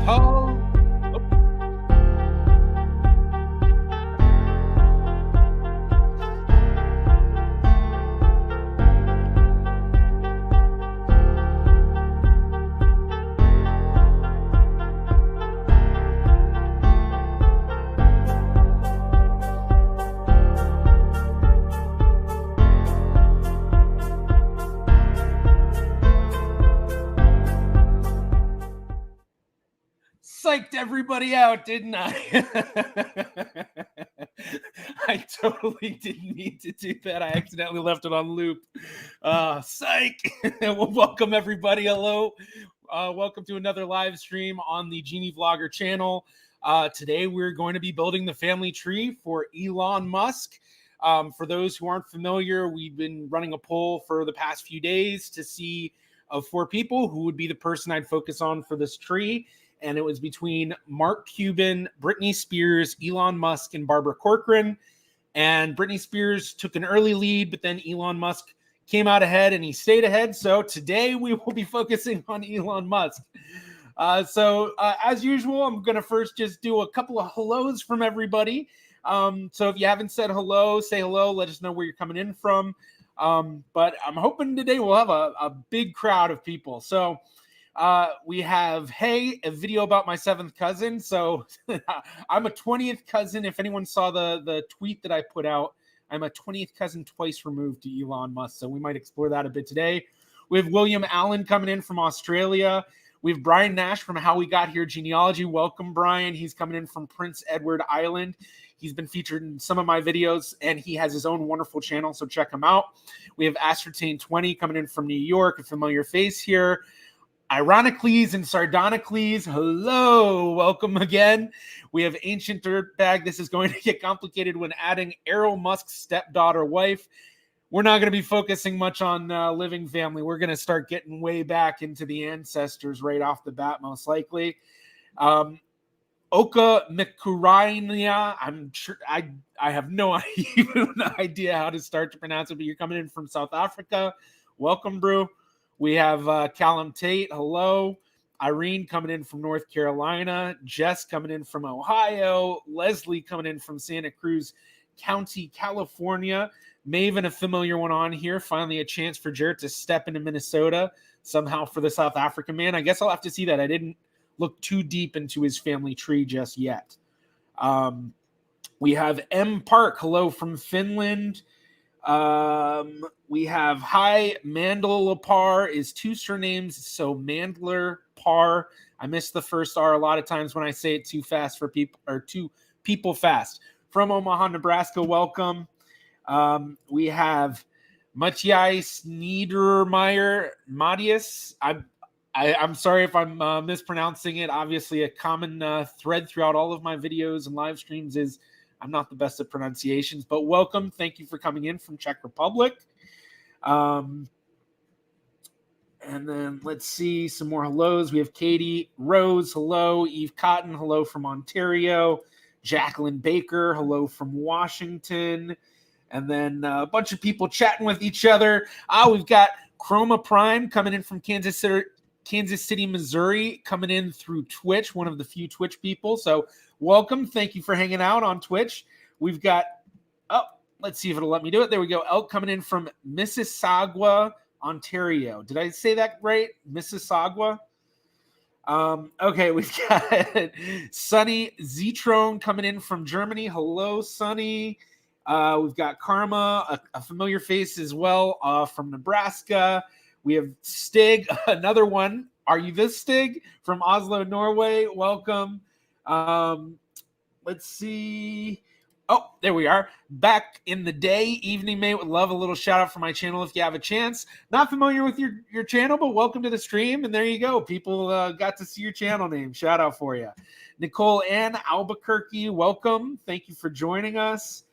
Oh. Psyched everybody out, didn't I? I totally didn't need to do that. I accidentally left it on loop. Psych. Well, welcome everybody. Hello. Welcome to another live stream on the GeneaVlogger channel. Today we're going to be building the family tree for Elon Musk. For those who aren't familiar, we've been running a poll for the past few days to see of 4 people who would be the person I'd focus on for this tree. And it was between Mark Cuban, Britney Spears, Elon Musk, and Barbara Corcoran. And Britney Spears took an early lead, but then Elon Musk came out ahead and he stayed ahead. So today we will be focusing on Elon Musk. As usual, I'm going to first just do a couple of hellos from everybody. So if you haven't said hello, say hello. Let us know where you're coming in from. But I'm hoping today we'll have a big crowd of people. So we have, hey, a video about my 7th cousin. So I'm a 20th cousin. If anyone saw the tweet that I put out, I'm a 20th cousin twice removed to Elon Musk. So we might explore that a bit today. We have William Allen coming in from Australia. We have Brian Nash from How We Got Here Genealogy. Welcome, Brian. He's coming in from Prince Edward Island. He's been featured in some of my videos, and he has his own wonderful channel, so check him out. We have Ascertain20 coming in from New York, a familiar face here. Ironicles and Sardonicles, hello, welcome again. We have Ancient Dirtbag. This is going to get complicated when adding Errol Musk's stepdaughter wife. We're not going to be focusing much on living family. We're going to start getting way back into the ancestors right off the bat, most likely. Oka Mikurainia, I'm sure I have no idea how to start to pronounce it, but you're coming in from South Africa. Welcome, Brew. We have Callum Tate, hello. Irene coming in from North Carolina. Jess coming in from Ohio. Leslie coming in from Santa Cruz County, California. Maven, a familiar one on here. Finally a chance for Jarrett to step into Minnesota somehow for the South African man. I guess I'll have to see that. I didn't look too deep into his family tree just yet. We have M. Park, hello from Finland. We have hi Mandler is 2 surnames, so Mandler Par. I miss the first R a lot of times when I say it too fast for people, or too people fast. From Omaha, Nebraska, welcome. We have Matthias Niedermeyer Matias. I'm sorry if I'm mispronouncing it. Obviously, a common thread throughout all of my videos and live streams is I'm not the best at pronunciations, but welcome. Thank you for coming in from Czech Republic. And then let's see some more hellos. We have Katie Rose, hello. Eve Cotton, hello from Ontario. Jacqueline Baker, hello from Washington. And then a bunch of people chatting with each other. We've got Chroma Prime coming in from Kansas City, Missouri, coming in through Twitch, one of the few Twitch people. So welcome. Thank you for hanging out on Twitch. We've got, let's see if it'll let me do it. There we go. Elk coming in from Mississauga, Ontario. Did I say that right? Mississauga? Okay, we've got Sunny Zetrone coming in from Germany. Hello, Sunny. We've got Karma, a familiar face as well, from Nebraska. We have Stig, another one. Are you this Stig? From Oslo, Norway. Welcome. Let's see. Oh, there we are. Back in the day, Evening Mate would love a little shout out for my channel if you have a chance. Not familiar with your channel, but welcome to the stream. And there you go. People got to see your channel name. Shout out for you. Nicole Ann Albuquerque, welcome. Thank you for joining us.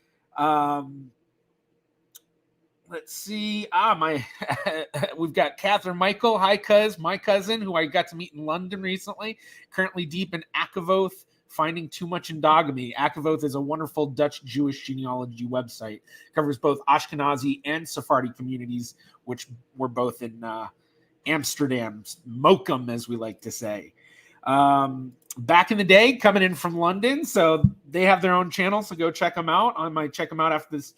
Let's see. We've got Catherine Michael. Hi, my cousin, who I got to meet in London recently. Currently deep in Akavoth, finding too much endogamy. Akavoth is a wonderful Dutch Jewish genealogy website. Covers both Ashkenazi and Sephardic communities, which were both in Amsterdam, Mokum, as we like to say. back in the day, coming in from London. So they have their own channel, so go check them out. I might check them out after this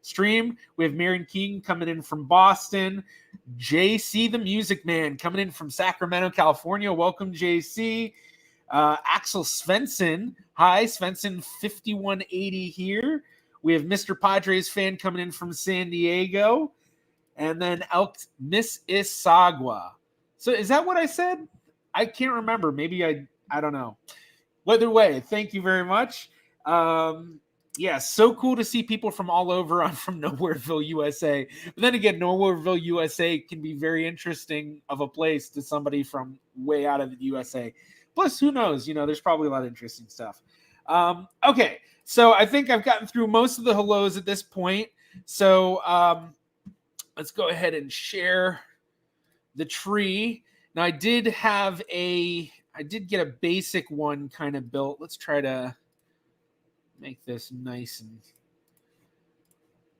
stream. We have Marion King coming in from Boston. JC the Music Man coming in from Sacramento, California. Welcome, JC. Axel Svensson. Hi, Svensson 5180 here. We have Mr. Padres fan coming in from San Diego. And then Miss Isagua. So is that what I said? I can't remember. Maybe I don't know. Either way, thank you very much. Yeah, so cool to see people from all over. I'm from Nowhereville, USA. But then again, Nowhereville, USA can be very interesting of a place to somebody from way out of the USA. Plus, who knows? There's probably a lot of interesting stuff. Okay, so I think I've gotten through most of the hellos at this point. So let's go ahead and share the tree. Now, I did get a basic one kind of built. Let's try to make this nice and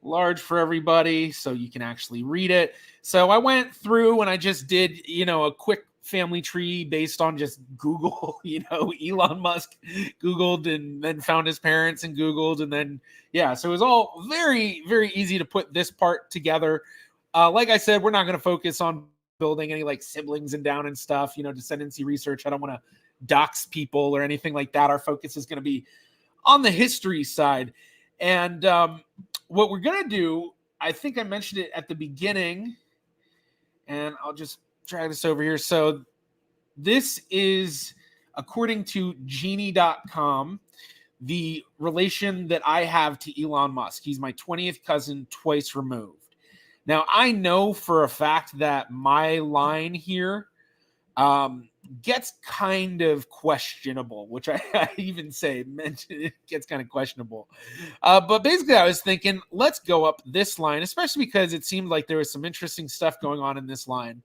large for everybody so you can actually read it. So I went through and I just did, a quick family tree based on just Google, Elon Musk Googled and then found his parents and Googled. And then, so it was all very, very easy to put this part together. Like I said, we're not going to focus on building any like siblings and down and stuff, descendancy research. I don't want to dox people or anything like that. Our focus is going to be on the history side. And what we're going to do, I think I mentioned it at the beginning, and I'll just drag this over here. So this is, according to Genie.com, the relation that I have to Elon Musk. He's my 20th cousin, twice removed. Now, I know for a fact that my line here gets kind of questionable, which I even mentioned it gets kind of questionable. But basically, I was thinking, let's go up this line, especially because it seemed like there was some interesting stuff going on in this line.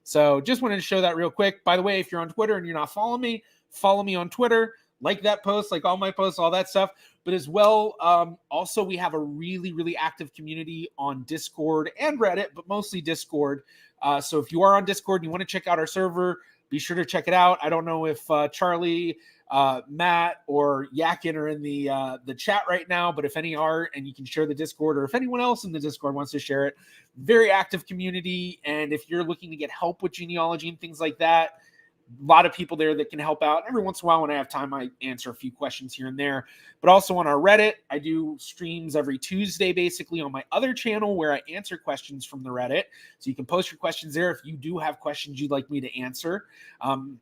So just wanted to show that real quick. By the way, if you're on Twitter and you're not following me, follow me on Twitter. Like that post, like all my posts, all that stuff. But as well, also we have a really, really active community on Discord and Reddit, but mostly Discord. So if you are on Discord and you want to check out our server, be sure to check it out. I don't know if Charlie, Matt, or Yakin are in the chat right now, but if any are, and you can share the Discord, or if anyone else in the Discord wants to share it, very active community. And if you're looking to get help with genealogy and things like that, a lot of people there that can help out. Every once in a while when I have time, I answer a few questions here and there. But also on our Reddit, I do streams every Tuesday, basically on my other channel where I answer questions from the Reddit. So you can post your questions there if you do have questions you'd like me to answer. Let me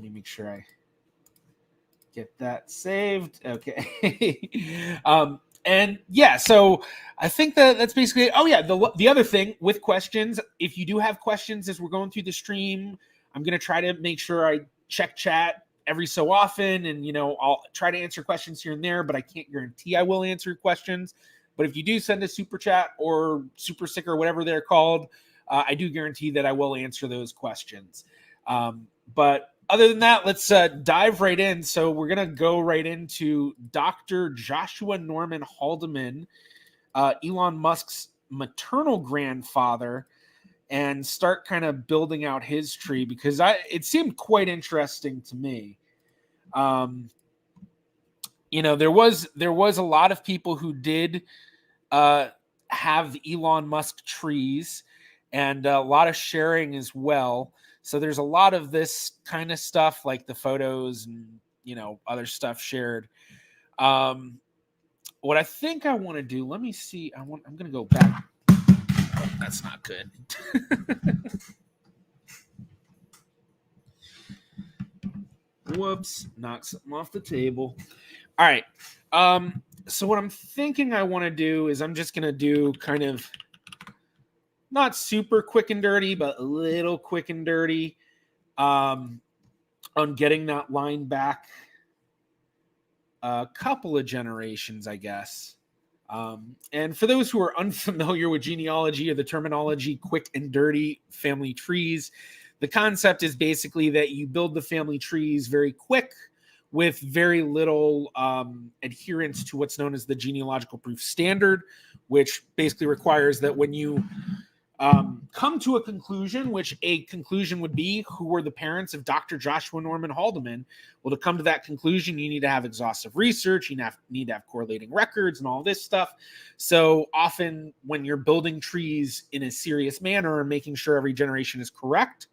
make sure I get that saved. Okay. And yeah, so I think that's basically it. The other thing with questions, if you do have questions as we're going through the stream, I'm going to try to make sure I check chat every so often, and I'll try to answer questions here and there, but I can't guarantee I will answer questions. But if you do send a super chat or super sticker, whatever they're called, I do guarantee that I will answer those questions. But other than that, let's dive right in. So we're going to go right into Dr. Joshua Norman Haldeman, Elon Musk's maternal grandfather, and start kind of building out his tree because it seemed quite interesting to me. There was a lot of people who did have Elon Musk trees, and a lot of sharing as well. So there's a lot of this kind of stuff, like the photos and, other stuff shared. What I think I want to do, let me see. I'm going to go back. Oh, that's not good. Whoops, knocked something off the table. All right. So what I'm thinking I want to do is I'm just going to do kind of not super quick and dirty, but a little quick and dirty on getting that line back a couple of generations, I guess. And for those who are unfamiliar with genealogy or the terminology quick and dirty family trees, the concept is basically that you build the family trees very quick with very little adherence to what's known as the genealogical proof standard, which basically requires that when you come to a conclusion, which a conclusion would be, who were the parents of Dr. Joshua Norman Haldeman? Well, to come to that conclusion, you need to have exhaustive research, you need to have correlating records and all this stuff. So often when you're building trees in a serious manner and making sure every generation is correct,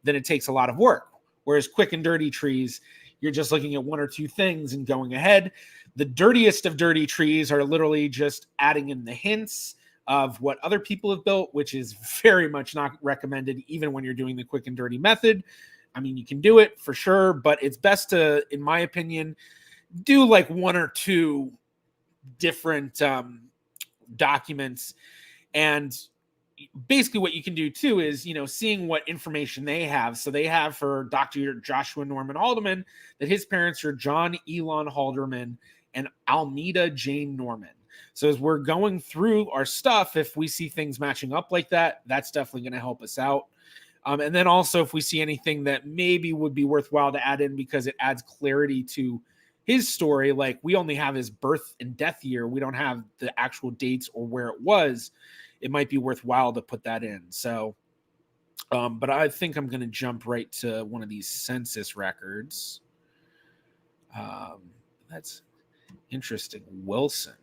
then it takes a lot of work. Whereas quick and dirty trees, you're just looking at one or two things and going ahead. The dirtiest of dirty trees are literally just adding in the hints of what other people have built, which is very much not recommended even when you're doing the quick and dirty method. I mean, you can do it for sure, but it's best to, in my opinion, do like one or two different documents. And basically what you can do too is, seeing what information they have. So they have for Dr. Joshua Norman Haldeman that his parents are John Elon Haldeman and Almeda Jane Norman. So as we're going through our stuff, if we see things matching up like that, that's definitely going to help us out. And then also if we see anything that maybe would be worthwhile to add in because it adds clarity to his story, like we only have his birth and death year, we don't have the actual dates or where it was, it might be worthwhile to put that in. So, but I think I'm going to jump right to one of these census records. That's interesting. Wilson.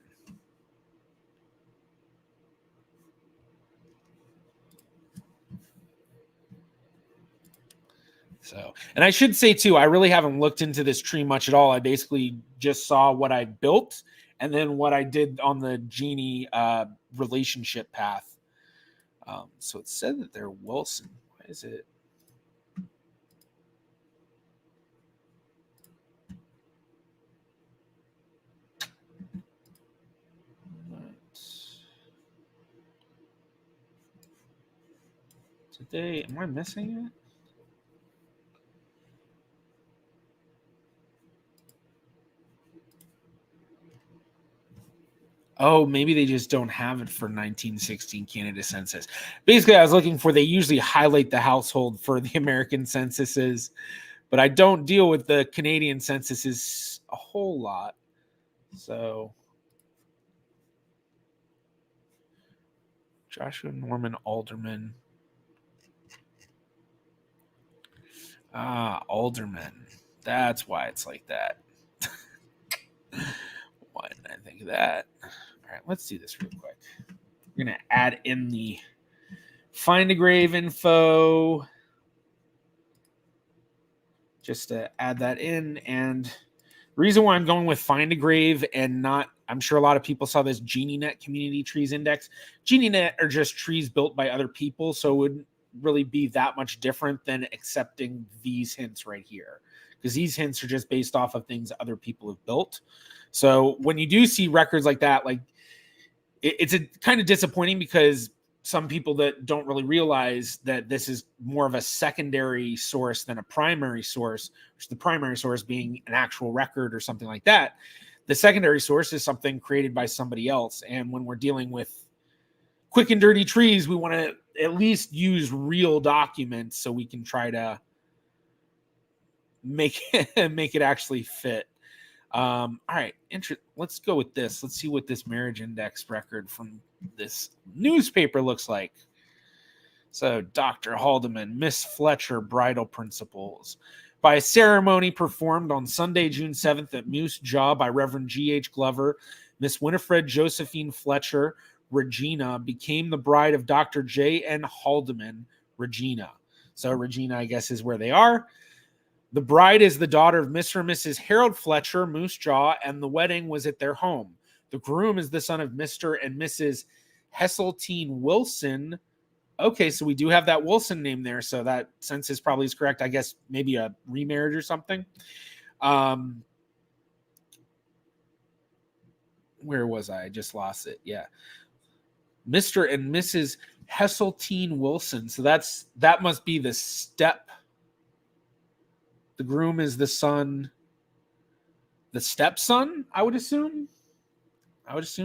So, and I should say too, I really haven't looked into this tree much at all. I basically just saw what I built and then what I did on the Genie relationship path. So it said that they're Wilson. Why is it? Today, am I missing it? Oh, maybe they just don't have it for 1916 Canada census. Basically, I was looking for, they usually highlight the household for the American censuses, but I don't deal with the Canadian censuses a whole lot. So, Joshua Norman Alderman. Alderman. That's why it's like that. Why didn't I think of that? All right, let's do this real quick. We're going to add in the find a grave info just to add that in. And the reason why I'm going with find a grave and not, I'm sure a lot of people saw this GenieNet Community Trees Index. GenieNet are just trees built by other people, so it wouldn't really be that much different than accepting these hints right here, because these hints are just based off of things other people have built. So when you do see records like that, like it's a kind of disappointing because some people that don't really realize that this is more of a secondary source than a primary source, which the primary source being an actual record or something like that. The secondary source is something created by somebody else. And when we're dealing with quick and dirty trees, we want to at least use real documents so we can try to make it actually fit. All right, let's go with this. Let's see what this marriage index record from this newspaper looks like. So, Dr. Haldeman, Miss Fletcher, bridal principles. By a ceremony performed on Sunday, June 7th at Moose Jaw by Reverend G.H. Glover, Miss Winifred Josephine Fletcher, Regina, became the bride of Dr. J.N. Haldeman, Regina. So, Regina, I guess, is where they are. The bride is the daughter of Mr. and Mrs. Harold Fletcher, Moose Jaw, and the wedding was at their home. The groom is the son of Mr. and Mrs. Heseltine Wilson. Okay, so we do have that Wilson name there, so that census probably is correct. I guess maybe a remarriage or something. Where was I? I just lost it. Yeah. Mr. and Mrs. Heseltine Wilson. So that must be the step. The groom is the son, the stepson, I would assume.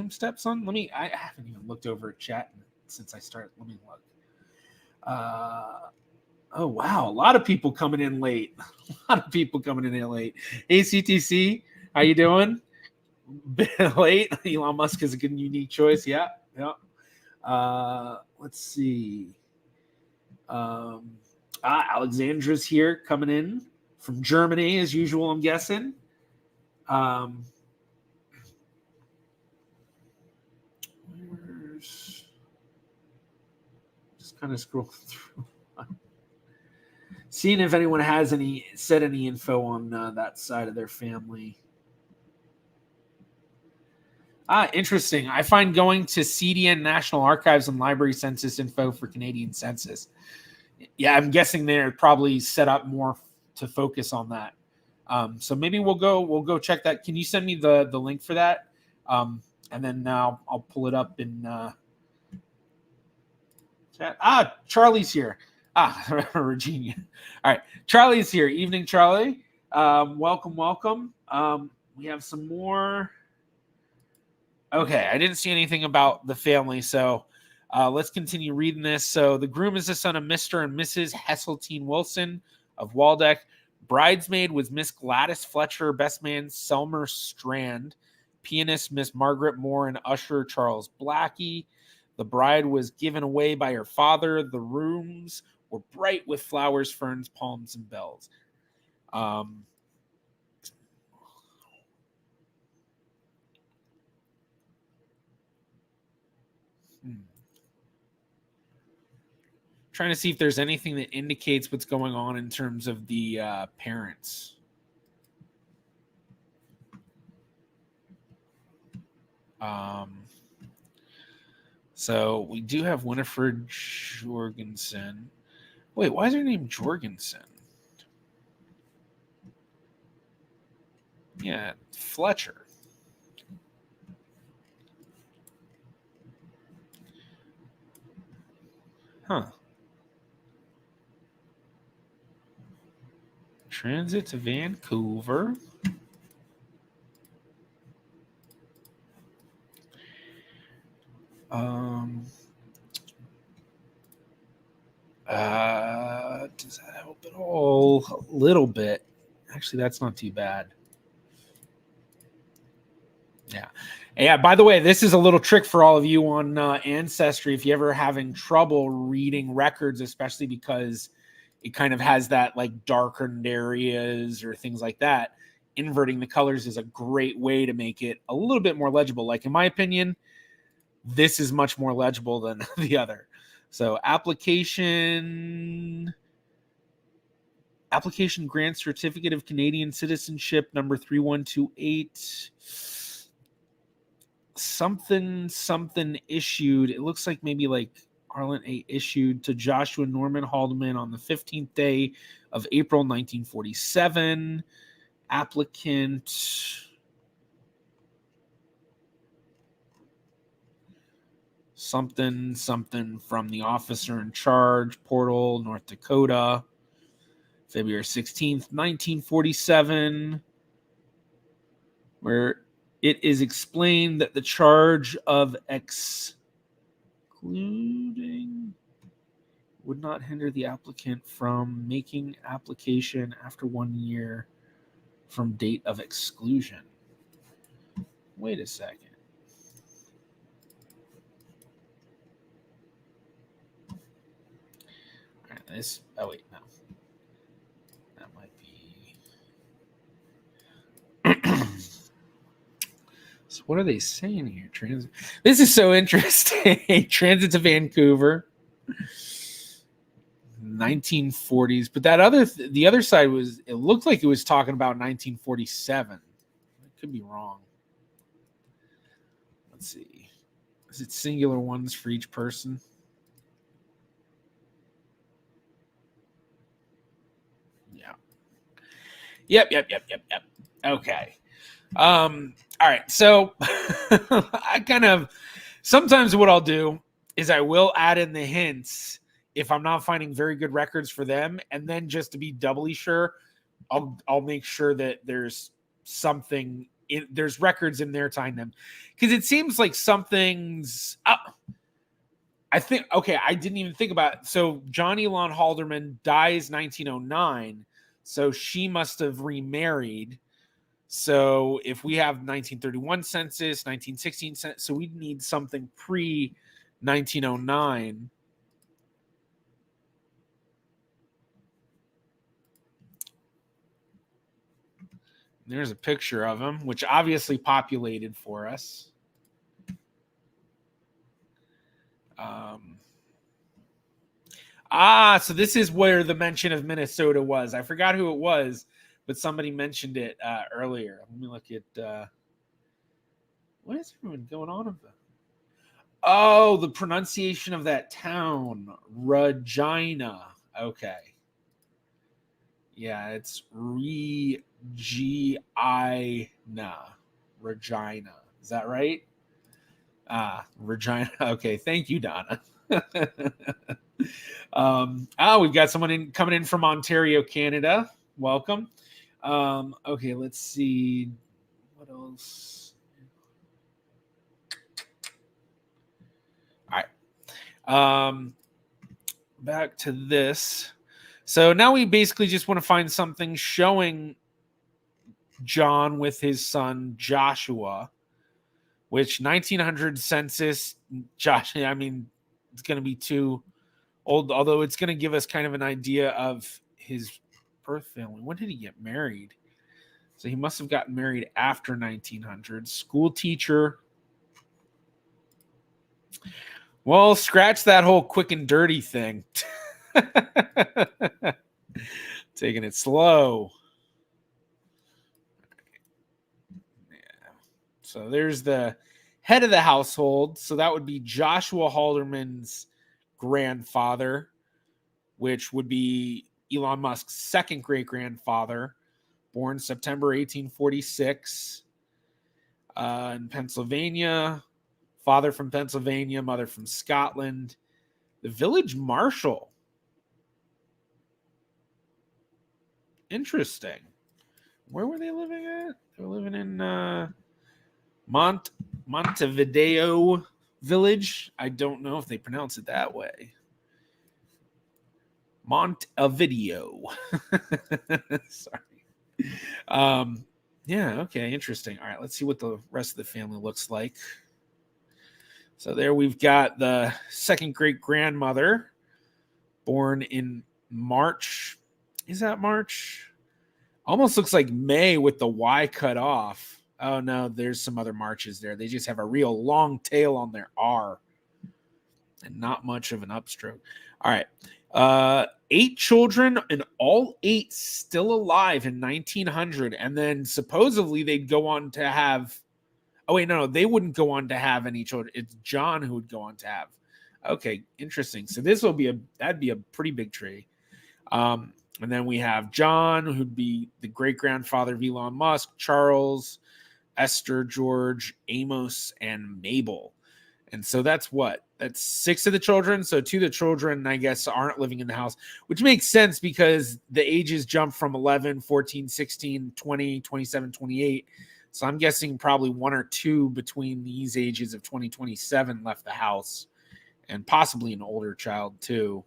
Stepson. I haven't even looked over at chat since I started. Let me look. Oh, wow. A lot of people coming in late. ACTC, how you doing? Been late. Elon Musk is a good, unique choice. Yeah. Let's see. Alexandra's here coming in from Germany as usual, I'm guessing. Just kind of scrolling through. Seeing if anyone has any info on that side of their family. Interesting. I find going to CDN National Archives and Library census info for Canadian census. Yeah, I'm guessing they're probably set up more to focus on that. So maybe we'll go check that. Can you send me the link for that? And then I'll pull it up in chat. Charlie's here. Regina. All right, Charlie's here. Evening, Charlie. Welcome. We have some more. Okay, I didn't see anything about the family, so let's continue reading this. So the groom is the son of Mr. and Mrs. Heseltine Wilson of Waldeck. Bridesmaid was Miss Gladys Fletcher, best man Selmer Strand, pianist Miss Margaret Moore, and usher Charles Blackie. The bride was given away by her father. The rooms were bright with flowers, ferns, palms, and bells. Trying to see if there's anything that indicates what's going on in terms of the parents. So we do have Winifred Jorgensen. Wait, why is her name Jorgensen? Yeah, Fletcher. Huh. Transit to Vancouver. Does that help at all? A little bit. Actually, that's not too bad. Yeah. By the way, this is a little trick for all of you on Ancestry. If you're ever having trouble reading records, especially because it kind of has that like darkened areas or things like that, inverting the colors is a great way to make it a little bit more legible. Like in my opinion, this is much more legible than the other. So application grant certificate of Canadian citizenship number 3128. Something issued. It looks like maybe like Arlen A issued to Joshua Norman Haldeman on the 15th day of April 1947. Applicant something from the officer in charge, Portal, North Dakota, February 16th, 1947, where it is explained that the charge of excluding would not hinder the applicant from making application after 1 year from date of exclusion. Wait a second. All right, oh wait, no. That might be. So what are they saying here? Transit. This is so interesting. Transit to Vancouver. 1940s, but that the other side was, it looked like it was talking about 1947. I could be wrong. Let's see. Is it singular ones for each person? Yeah. Yep. Okay. All right. So I kind of, sometimes what I'll do is I will add in the hints if I'm not finding very good records for them, and then just to be doubly sure, I'll make sure that there's something there's records in there tying them, because it seems like something's up. I think, okay, I didn't even think about it. So John Elon Halderman dies 1909, so she must have remarried. So if we have 1931 census, 1916 census, so we need something pre 1909. There's a picture of him, which obviously populated for us. So this is where the mention of Minnesota was. I forgot who it was, but somebody mentioned it earlier. Let me look at what is everyone going on with that? Oh, the pronunciation of that town, Regina. Okay. Yeah, it's Regina. Regina. Is that right? Regina. Okay, thank you, Donna. We've got someone coming in from Ontario, Canada. Welcome. Okay, let's see. What else? All right. Back to this. So now we basically just want to find something showing John with his son Joshua, which 1900 census, Josh, I mean, it's going to be too old, although it's going to give us kind of an idea of his birth family. When did he get married? So he must have gotten married after 1900. School teacher. Well, scratch that whole quick and dirty thing. Taking it slow. Yeah. So there's the head of the household. So that would be Joshua Halderman's grandfather, which would be Elon Musk's second great-grandfather, born September 1846 in Pennsylvania. Father from Pennsylvania, mother from Scotland. The village marshal. Interesting. Where were they living at? They were living in Montevideo Village. I don't know if they pronounce it that way. Montevideo. Sorry. Yeah, okay, interesting. All right, let's see what the rest of the family looks like. So there we've got the second great-grandmother, born in March. Is that March? Almost looks like May with the Y cut off. Oh, no, there's some other Marches there. They just have a real long tail on their R and not much of an upstroke. All right. 8 children, and all 8 still alive in 1900. And then supposedly they'd go on to have... Oh, wait, no, they wouldn't go on to have any children. It's John who would go on to have. Okay, interesting. So this will be that'd be a pretty big tree. And then we have John, who'd be the great-grandfather of Elon Musk, Charles, Esther, George, Amos, and Mabel. And so that's 6 of the children. So 2 of the children, I guess, aren't living in the house, which makes sense because the ages jump from 11, 14, 16, 20, 27, 28. So I'm guessing probably 1 or 2 between these ages of 2027 left the house, and possibly an older child too.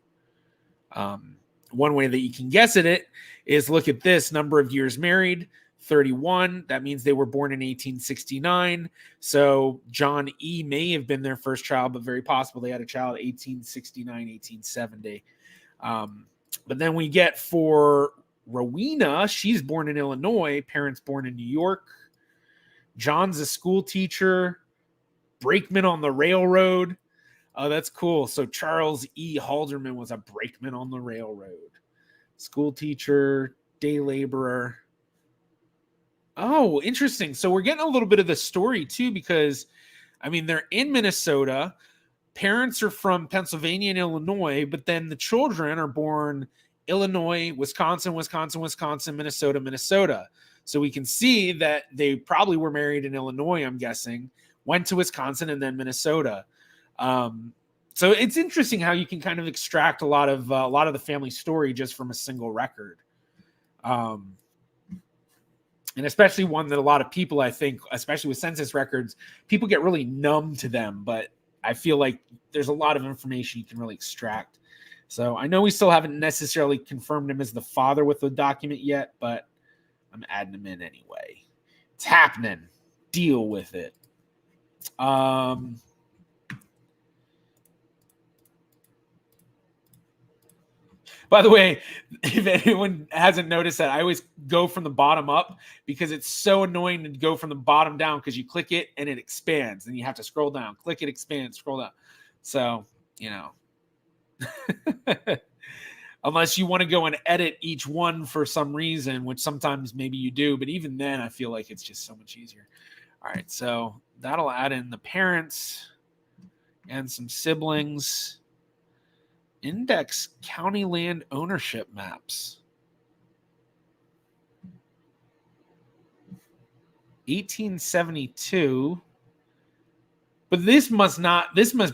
One way that you can guess at it is look at this number of years married, 31. That means they were born in 1869. So John E. may have been their first child, but very possible they had a child 1869, 1870. But then we get for Rowena, she's born in Illinois, parents born in New York. John's a school teacher, brakeman on the railroad. Oh, that's cool. So Charles E. Halderman was a brakeman on the railroad. School teacher, day laborer. Oh, interesting. So we're getting a little bit of the story too, because, I mean, they're in Minnesota. Parents are from Pennsylvania and Illinois, but then the children are born Illinois, Wisconsin, Minnesota. So we can see that they probably were married in Illinois, I'm guessing, went to Wisconsin and then Minnesota. So it's interesting how you can kind of extract a lot of the family story just from a single record. And especially one that a lot of people, I think, especially with census records, people get really numb to them. But I feel like there's a lot of information you can really extract. So I know we still haven't necessarily confirmed him as the father with the document yet, but I'm adding him in anyway. It's happening. Deal with it. By the way, if anyone hasn't noticed that, I always go from the bottom up because it's so annoying to go from the bottom down because you click it and it expands and you have to scroll down, click it, expands, scroll down. So, unless you want to go and edit each one for some reason, which sometimes maybe you do, but even then I feel like it's just so much easier. All right, so that'll add in the parents and some siblings. Index county land ownership maps. 1872. But this must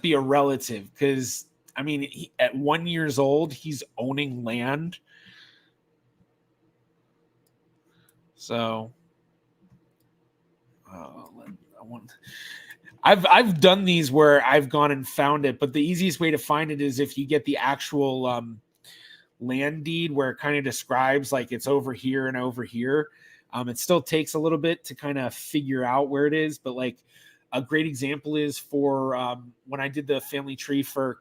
be a relative because, I mean, at 1 year old, he's owning land. So, I've done these where I've gone and found it, but the easiest way to find it is if you get the actual land deed where it kind of describes like it's over here and over here. It still takes a little bit to kind of figure out where it is, but like a great example is for when I did the family tree for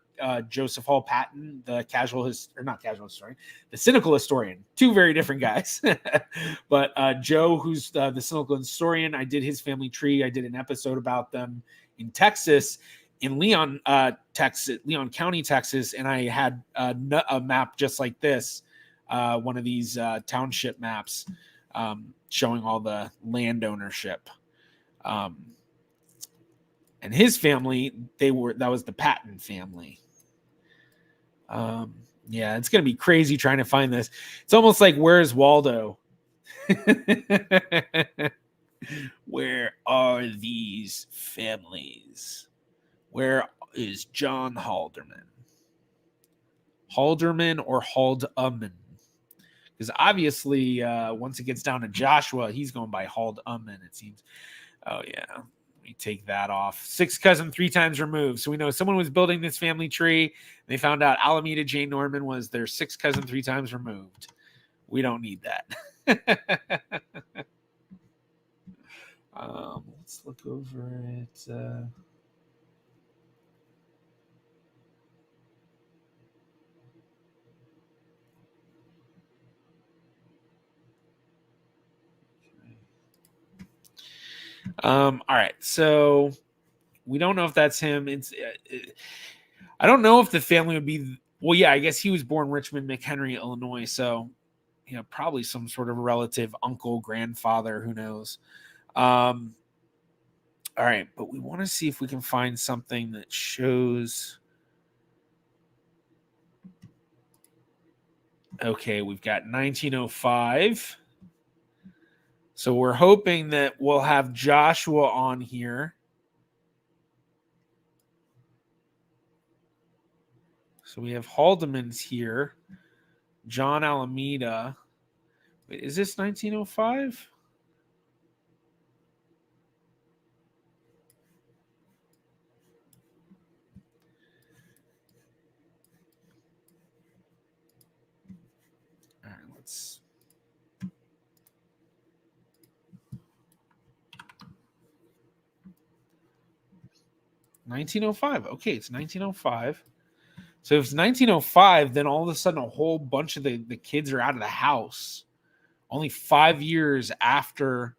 Joseph Hall Patton, the the cynical historian. Two very different guys. But Joe, who's the cynical historian, I did his family tree. I did an episode about them in Texas, in Leon, Texas, Leon County, Texas, and I had a map just like this, one of these township maps showing all the land ownership. And his family, that was the Patton family. Yeah, it's going to be crazy trying to find this. It's almost like, where's Waldo? Where are these families? Where is John Halderman? Halderman or Haldaman? Because obviously, once it gets down to Joshua, he's going by Haldaman, it seems. Oh, yeah. We take that off. 6th cousin 3 times removed. So we know someone was building this family tree. And they found out Alameda J. Norman was their 6th cousin 3 times removed. We don't need that. Let's look over at... all right, so we don't know if that's him. I don't know if the family would be. Well, yeah, I guess he was born Richmond McHenry, Illinois. So, probably some sort of relative, uncle, grandfather, who knows. All right, but we want to see if we can find something that shows. Okay, we've got 1905. So we're hoping that we'll have Joshua on here. So we have Haldeman's here. John Alameda. Wait, is this 1905? All right, let's... 1905. Okay, it's 1905. So if it's 1905, then all of a sudden a whole bunch of the kids are out of the house. Only 5 years after.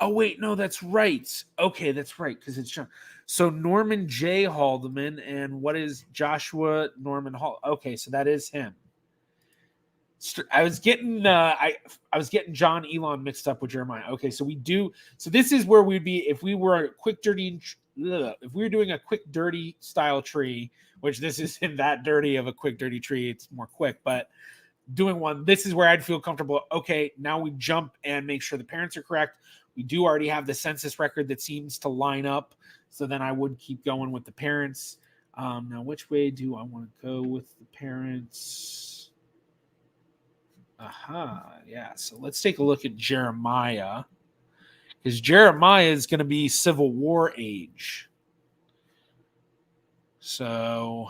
Oh, wait, no, that's right. Okay, that's right, because it's John. So Norman J. Haldeman, and what is Joshua Norman Hall? Okay, so that is him. I was getting John Elon mixed up with Jeremiah. Okay, so we do. So this is where we'd be if we were a quick dirty. If we were doing a quick dirty style tree, which this isn't that dirty of a quick dirty tree. It's more quick, but doing one. This is where I'd feel comfortable. Okay, now we jump and make sure the parents are correct. We do already have the census record that seems to line up. So then I would keep going with the parents. Now, which way do I want to go with the parents? Yeah. So let's take a look at Jeremiah, because Jeremiah is going to be Civil War age. So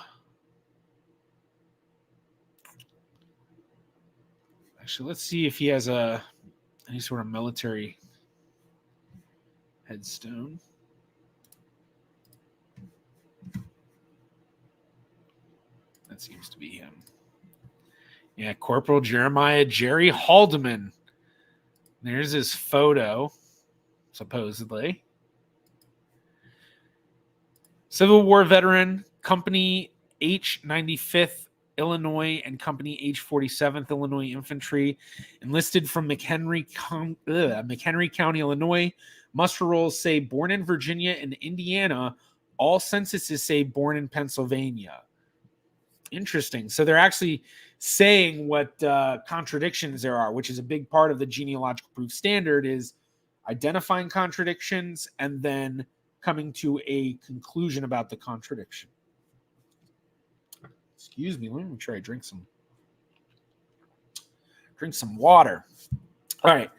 actually, let's see if he has any sort of military headstone. That seems to be him. Yeah, Corporal Jeremiah Jerry Haldeman. There's his photo, supposedly. Civil War veteran, Company H 95th Illinois and Company H 47th Illinois Infantry, enlisted from McHenry County, Illinois. Muster rolls say born in Virginia and Indiana. All censuses say born in Pennsylvania. Interesting. So they're actually saying what contradictions there are, which is a big part of the genealogical proof standard, is identifying contradictions and then coming to a conclusion about the contradiction. Excuse me. Let me make sure I drink some water. All right.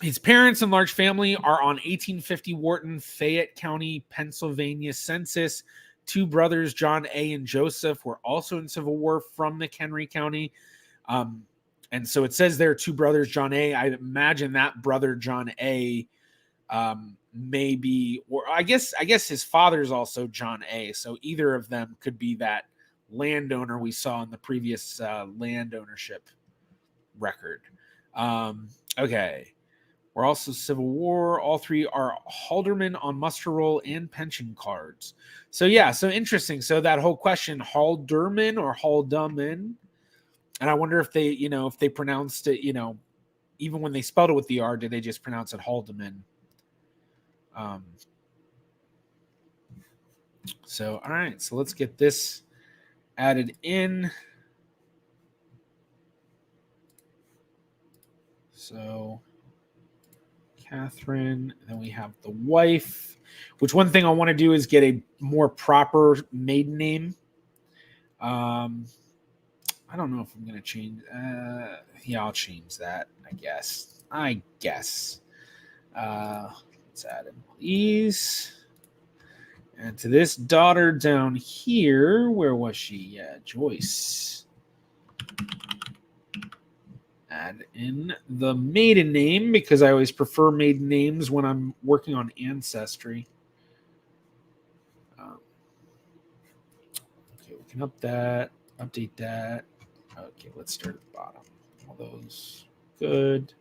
His parents and large family are on 1850 Wharton, Fayette County, Pennsylvania census. Two brothers, John A. and Joseph, were also in Civil War from McHenry County. And so it says there, two brothers, John A. I imagine that brother, John A., maybe, or I guess his father's also John A. So either of them could be that landowner we saw in the previous land ownership record. Okay. We're also Civil War. All three are Halderman on muster roll and pension cards. So yeah, so interesting. So that whole question, Halderman or Haldeman, and I wonder if they, if they pronounced it, even when they spelled it with the R, did they just pronounce it Haldeman? So all right, so let's get this added in. So Catherine, and then we have the wife, which one thing I want to do is get a more proper maiden name. I don't know if I'm going to change. Yeah, I'll change that, I guess. Let's add employees. And to this daughter down here, where was she? Yeah, Joyce. Add in the maiden name because I always prefer maiden names when I'm working on Ancestry. Okay, we can update that. Okay, let's start at the bottom. All those good.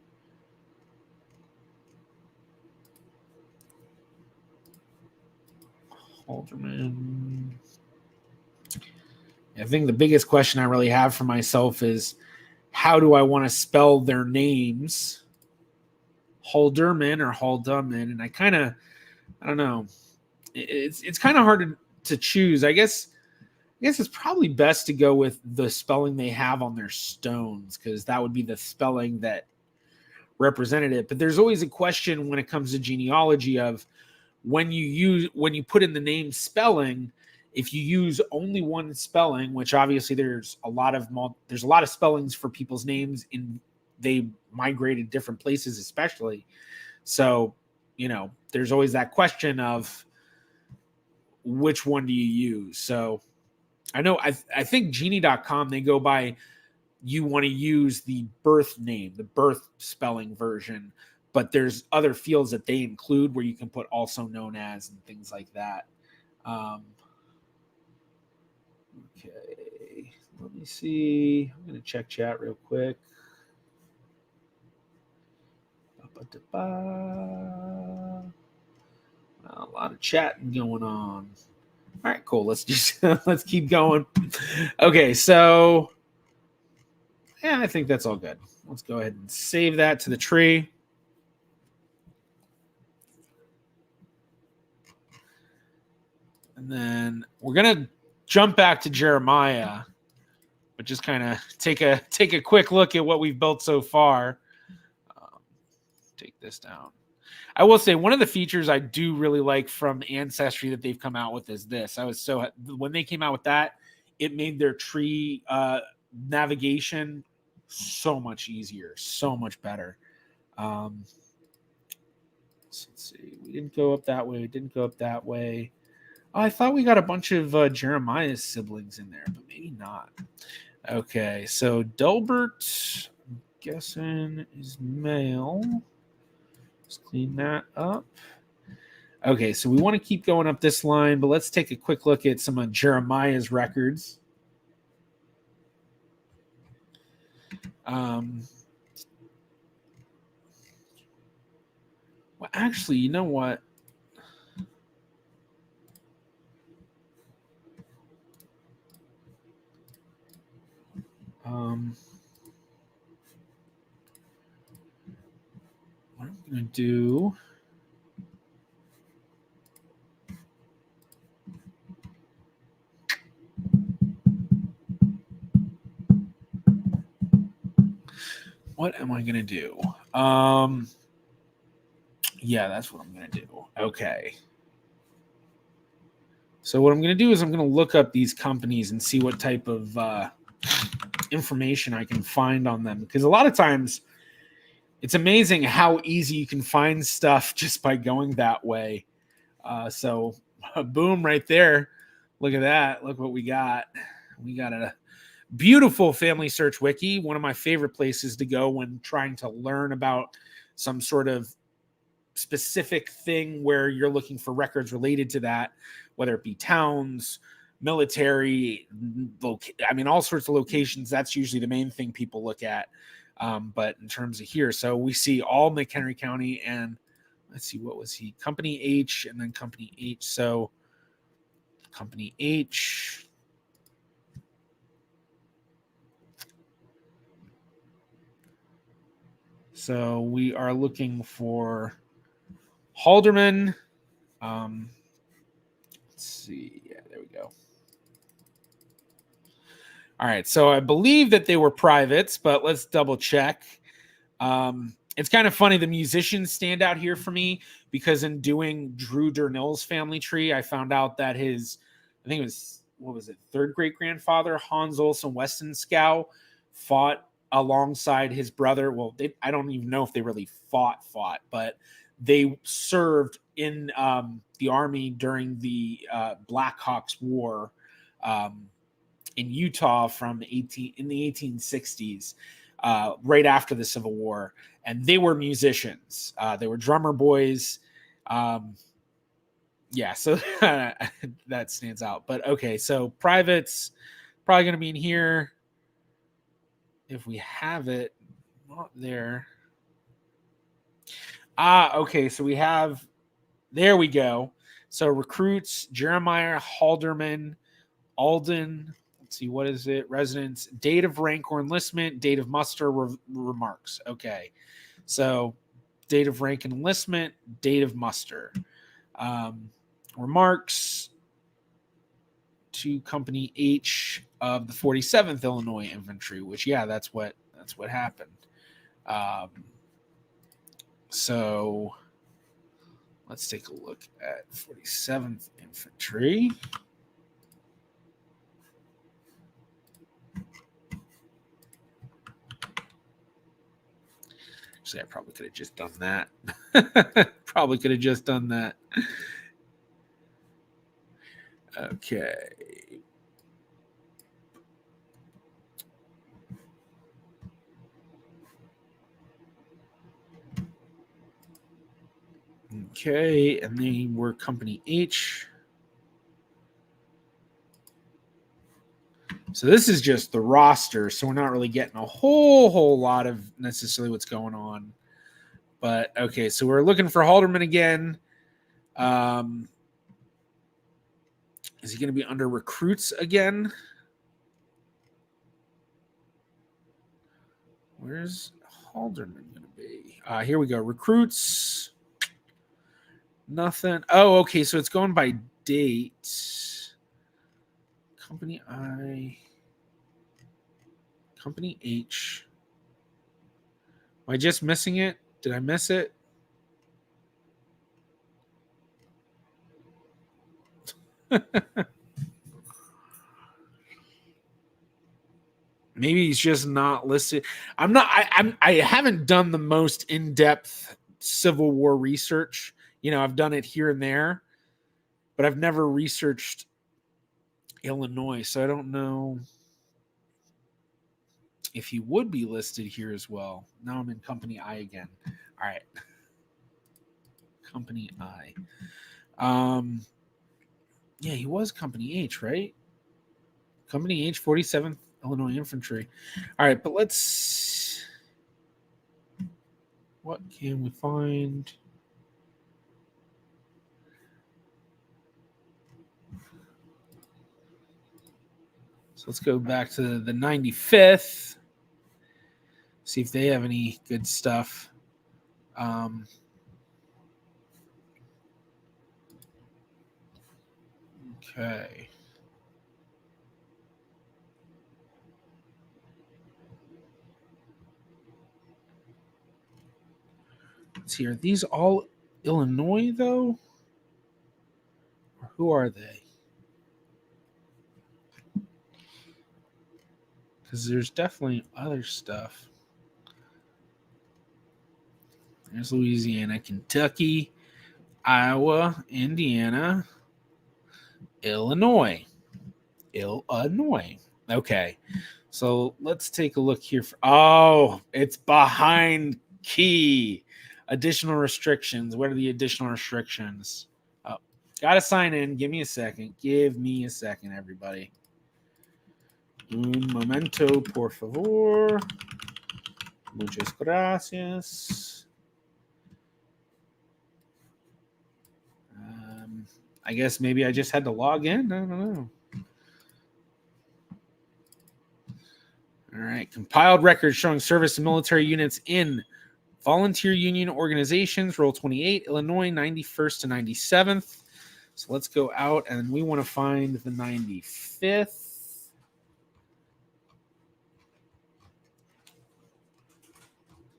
Halderman. I think the biggest question I really have for myself is, how do I want to spell their names? Halderman or Haldeman? And I don't know. It's kind of hard to choose. I guess it's probably best to go with the spelling they have on their stones, because that would be the spelling that represented it. But there's always a question when it comes to genealogy of when you put in the name spelling, if you use only one spelling, which obviously there's a lot of spellings for people's names, they migrated different places, especially. So, there's always that question of which one do you use? So I know, I think Genie.com, they go by, you want to use the birth name, the birth spelling version, but there's other fields that they include where you can put also known as and things like that. Okay, let me see. I'm going to check chat real quick. A lot of chatting going on. All right, cool. Let's keep going. Okay, so yeah, I think that's all good. Let's go ahead and save that to the tree. And then we're going to jump back to Jeremiah, but just kind of take a quick look at what we've built so far. Take this down. I will say one of the features I do really like from Ancestry that they've come out with is this. When they came out with that, it made their tree navigation so much easier, so much better. Let's see. We didn't go up that way. Oh, I thought we got a bunch of Jeremiah's siblings in there, but maybe not. Okay, so Delbert, I'm guessing, is male. Let's clean that up. Okay, so we want to keep going up this line, but let's take a quick look at some of Jeremiah's records. Well, actually, you know what? What I'm going to do... What am I going to do? Yeah, that's what I'm going to do. Okay. So what I'm going to do is I'm going to look up these companies and see what type of information I can find on them. Because a lot of times it's amazing how easy you can find stuff just by going that way. So boom, right there. Look at that. Look what we got. We got a beautiful family search wiki. One of my favorite places to go when trying to learn about some sort of specific thing where you're looking for records related to that, whether it be towns, military, all sorts of locations. That's usually the main thing people look at. But in terms of here, so we see all McHenry County, and let's see, what was he? Company H and then Company H. So Company H. So we are looking for Halderman. Let's see. Yeah, there we go. All right. So I believe that they were privates, but let's double check. It's kind of funny. The musicians stand out here for me because in doing Drew Durnill's family tree, I found out that his, I think it was, what was it, third great grandfather, Hans Olsen Westenskow, fought alongside his brother. Well, I don't even know if they really fought, but they served in the army during the Black Hawks War in Utah in the 1860s, right after the Civil War, and they were musicians. They were drummer boys. Yeah, so that stands out. But okay, so privates probably going to be in here if we have it. Not there. Okay, so we have. There we go. So recruits: Jeremiah Halderman, Alden. Let's see, what is it? Residence, date of rank or enlistment, date of muster, remarks. Okay. So date of rank and enlistment, date of muster. Remarks to Company H of the 47th Illinois Infantry, which, yeah, that's what happened. So let's take a look at 47th Infantry. Actually, I probably could have just done that. Okay. Okay, and they were Company H. So this is just the roster, so we're not really getting a whole lot of necessarily what's going on. But okay, so we're looking for Halderman again. Is he going to be under recruits again? Where's Halderman going to be? Here we go. Recruits. Nothing. Oh, okay. So it's going by date. Company I. Company H. Am I just missing it? Did I miss it? Maybe he's just not listed. I haven't done the most in-depth Civil War research. I've done it here and there, but I've never researched Illinois, so I don't know if he would be listed here as well. Now I'm in Company I again. All right. Company I. Yeah, he was Company H, right? Company H, 47th Illinois Infantry. All right, but let's. What can we find? So let's go back to the 95th. See if they have any good stuff. Okay. Let's see. Are these all Illinois, though? Or who are they? Because there's definitely other stuff. There's Louisiana, Kentucky, Iowa, Indiana, Illinois. Okay. So let's take a look here. It's behind key. Additional restrictions. What are the additional restrictions? Oh, gotta sign in. Give me a second. Everybody. Un momento, por favor. Muchas gracias. I guess maybe I just had to log in. I don't know. All right. Compiled records showing service to military units in volunteer union organizations. Roll 28, Illinois, 91st to 97th. So let's go out and we want to find the 95th.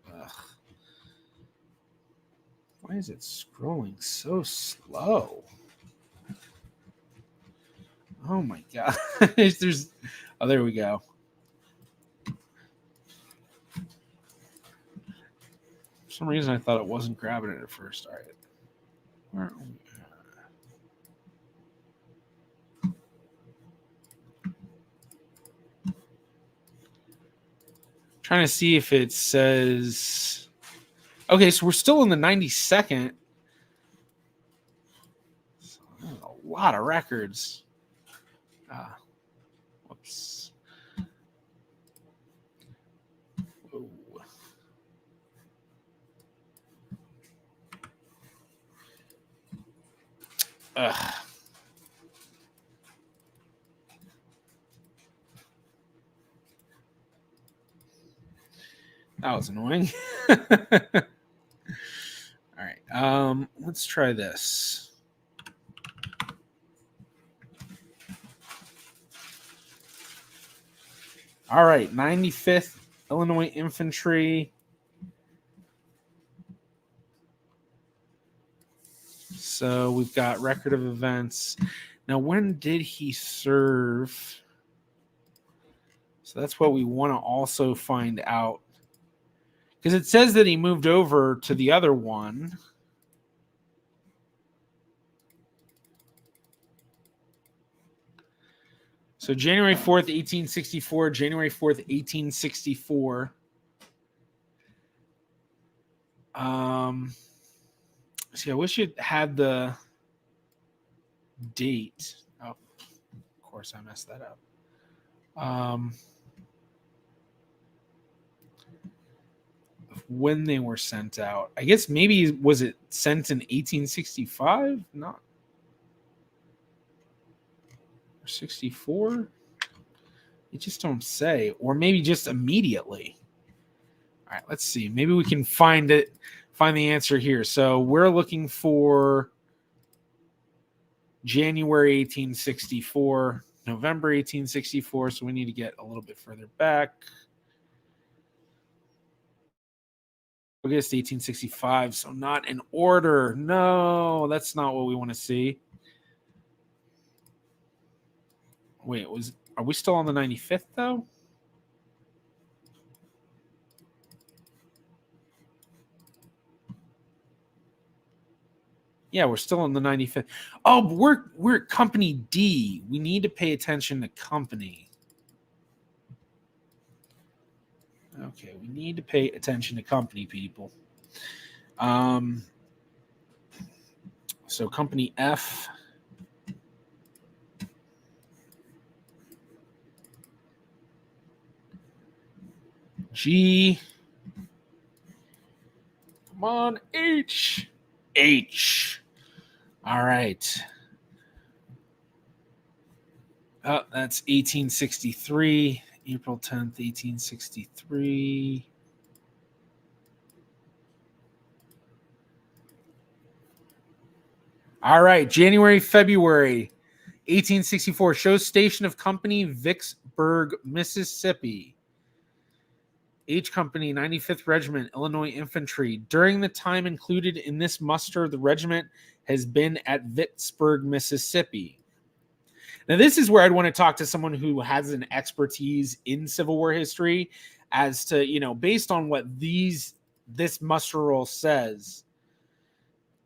Ugh. Why is it scrolling so slow? Oh my god. There we go. For some reason I thought it wasn't grabbing it at first. All right. Where are we? Trying to see if it says. Okay, so we're still in the 92nd. So a lot of records. Whoops. Whoa. Ugh. That was annoying. All right. Let's try this. All right. 95th Illinois Infantry. So we've got record of events. Now, when did he serve? So that's what we want to also find out. Because it says that he moved over to the other one. So January 4th, 1864, January 4th, 1864. See, I wish it had the date. Oh, of course I messed that up. When they were sent out. I guess maybe was it sent in 1865? Not. Or 64? You just don't say. Or maybe just immediately. All right, let's see. Maybe we can find the answer here. So we're looking for January 1864, November 1864. So we need to get a little bit further back. August 1865. So not in order. No, that's not what we want to see. Wait, are we still on the 95th though? Yeah, we're still on the 95th. Oh, but we're at company D. We need to pay attention to company. Okay, we need to pay attention to company, people. So company F. G. Come on, H. H. All right. Oh, that's 1863. April 10th, 1863. All right. January, February 1864. Shows station of company Vicksburg, Mississippi. H Company, 95th Regiment, Illinois Infantry. During the time included in this muster, the regiment has been at Vicksburg, Mississippi. Now, this is where I'd want to talk to someone who has an expertise in Civil War history as to, based on what this muster roll says.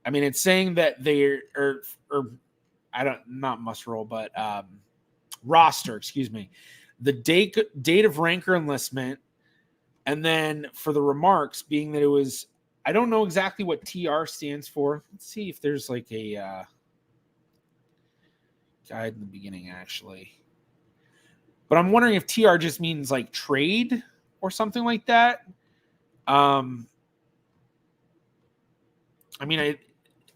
I mean, it's saying that they're, not muster roll, but roster, excuse me. The date of rank or enlistment. And then for the remarks, being that it was, I don't know exactly what TR stands for. Let's see if there's like a guide in the beginning, actually. But I'm wondering if TR just means like trade or something like that. I mean, it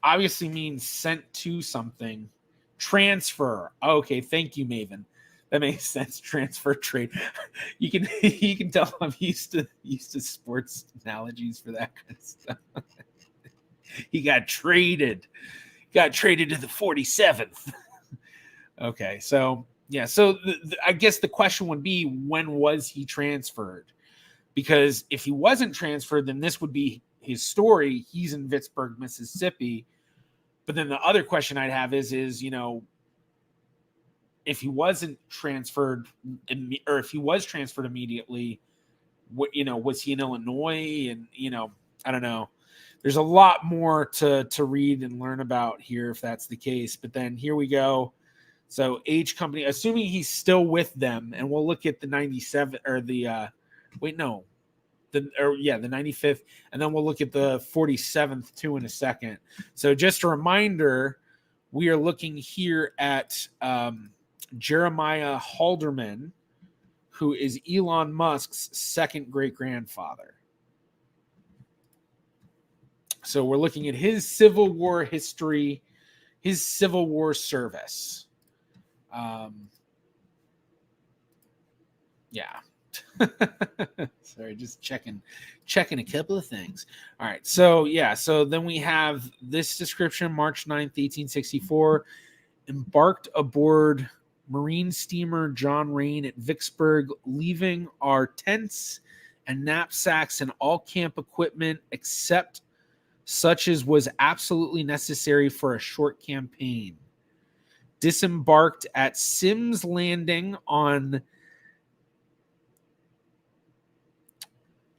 obviously means sent to something. Transfer. Okay, thank you, Maven. That makes sense. Transfer, trade. You can tell I'm used to sports analogies for that kind of stuff. He got traded. Got traded to the 47th. Okay, so yeah, so I guess the question would be, when was he transferred? Because if he wasn't transferred, then this would be his story. He's in Vicksburg, Mississippi. But then the other question I'd have is if he wasn't transferred, or if he was transferred immediately, was he in Illinois? And, I don't know. There's a lot more to read and learn about here if that's the case. But then here we go. So H Company, assuming he's still with them, and we'll look at the 97 or the the 95th, and then we'll look at the 47th too in a second. So just a reminder, we are looking here at Jeremiah Halderman, who is Elon Musk's second great-grandfather. So we're looking at his Civil War history, his Civil War service. Yeah. Sorry, just checking a couple of things. All right. So then we have this description: March 9th, 1864, embarked aboard marine steamer John Rain at Vicksburg, leaving our tents and knapsacks and all camp equipment except such as was absolutely necessary for a short campaign. Disembarked at Sims Landing on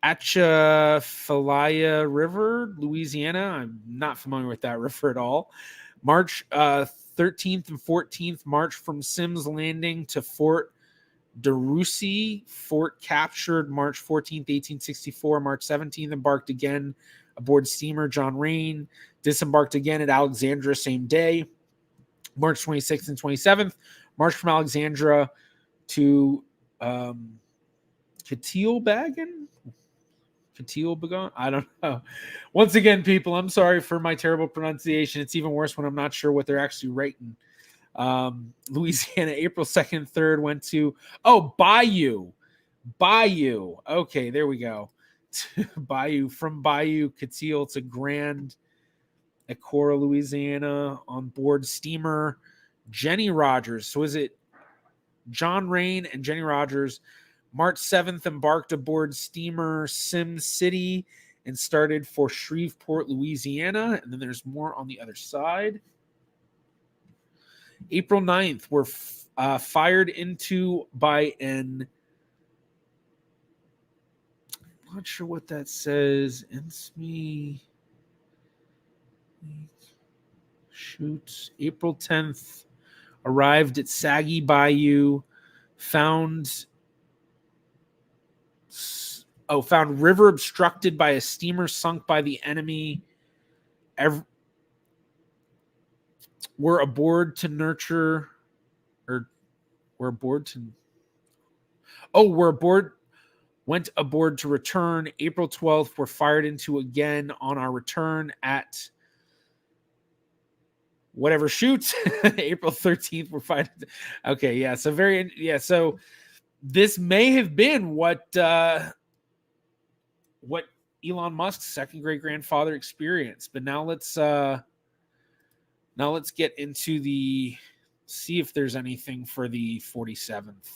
Atchafalaya River, Louisiana. I'm not familiar with that river at all. March 13th and 14th, march from Sims Landing to Fort DeRussy. Fort captured March 14th, 1864. March 17th, embarked again aboard steamer John Rain. Disembarked again at Alexandria same day. March 26th and 27th, march from Alexandria to Keteelbagan? I don't know. Once again, people, I'm sorry for my terrible pronunciation. It's even worse when I'm not sure what they're actually writing. Louisiana, April 2nd, 3rd, went to, Bayou. Okay, there we go. Bayou, from Bayou, Keteel to Grand at Cora, Louisiana, on board steamer Jenny Rogers. So is it John Rain and Jenny Rogers? March 7th, embarked aboard steamer Sim City and started for Shreveport, Louisiana. And then there's more on the other side. April 9th, were fired into by an, I'm not sure what that says. Shoots. April 10th, arrived at Saggy Bayou, found river obstructed by a steamer sunk by the enemy. were aboard to nurture, or were aboard to. Oh, we're aboard. Went aboard to return. April 12th, we're fired into again on our return at whatever shoots. April 13th, we're fired. Okay, yeah. So so this may have been what Elon Musk's second great grandfather experienced. But now let's get into see if there's anything for the 47th.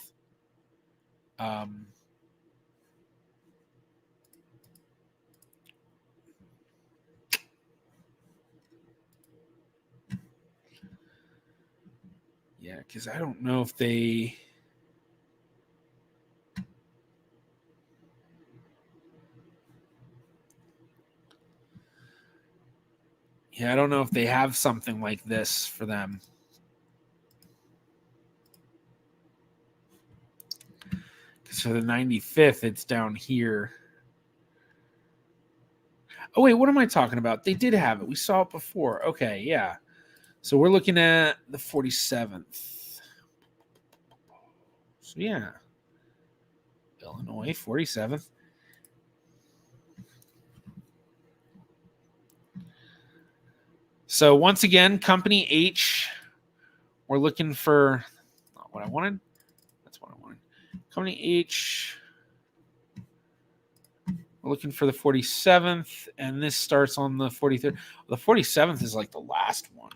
Yeah, because I don't know if they. Yeah, I don't know if they have something like this for them. Because for the 95th, it's down here. Oh, wait, what am I talking about? They did have it. We saw it before. Okay, yeah. So we're looking at the 47th. So, yeah. Illinois, 47th. So, once again, Company H. We're looking for... Not what I wanted. That's what I wanted. Company H... We're looking for the 47th, and this starts on the 43rd. The 47th is like the last one.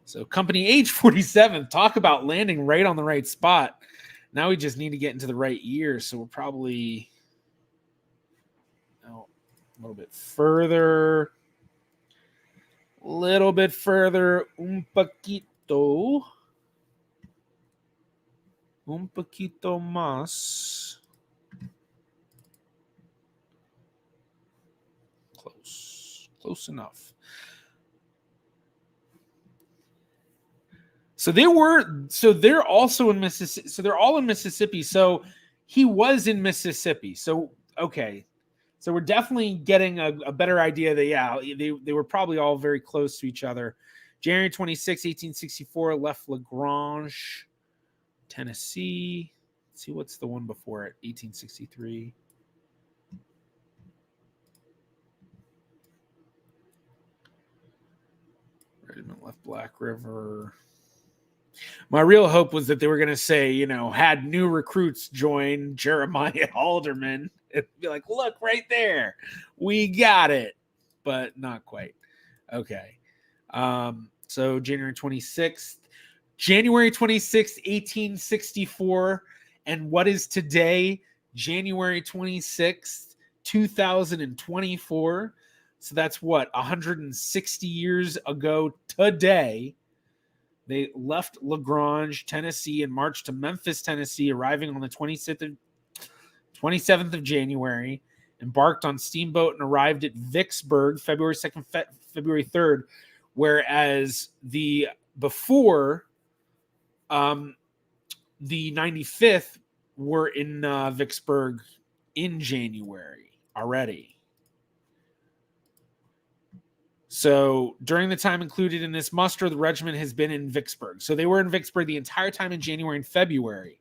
So Company H 47, talk about landing right on the right spot. Now we just need to get into the right year, so we're probably a little bit further. Un poquito. Un poquito más. Close enough. So they're also in Mississippi. So they're all in Mississippi. So he was in Mississippi. So, okay. So we're definitely getting a better idea that, yeah, they were probably all very close to each other. January 26, 1864, left LaGrange, Tennessee. Let's see, what's the one before it? 1863. Regiment left Black River. My real hope was that they were going to say, had new recruits join Jeremiah Alderman. It'd be like, look, right there. We got it. But not quite. Okay. So January 26th. January 26th, 1864. And what is today? January 26th, 2024. So that's what? 160 years ago today. They left LaGrange, Tennessee, and marched to Memphis, Tennessee, arriving on the 27th of January, embarked on steamboat and arrived at Vicksburg, February 2nd, February 3rd, whereas the 95th were in Vicksburg in January already. So during the time included in this muster, the regiment has been in Vicksburg. So they were in Vicksburg the entire time in January and February.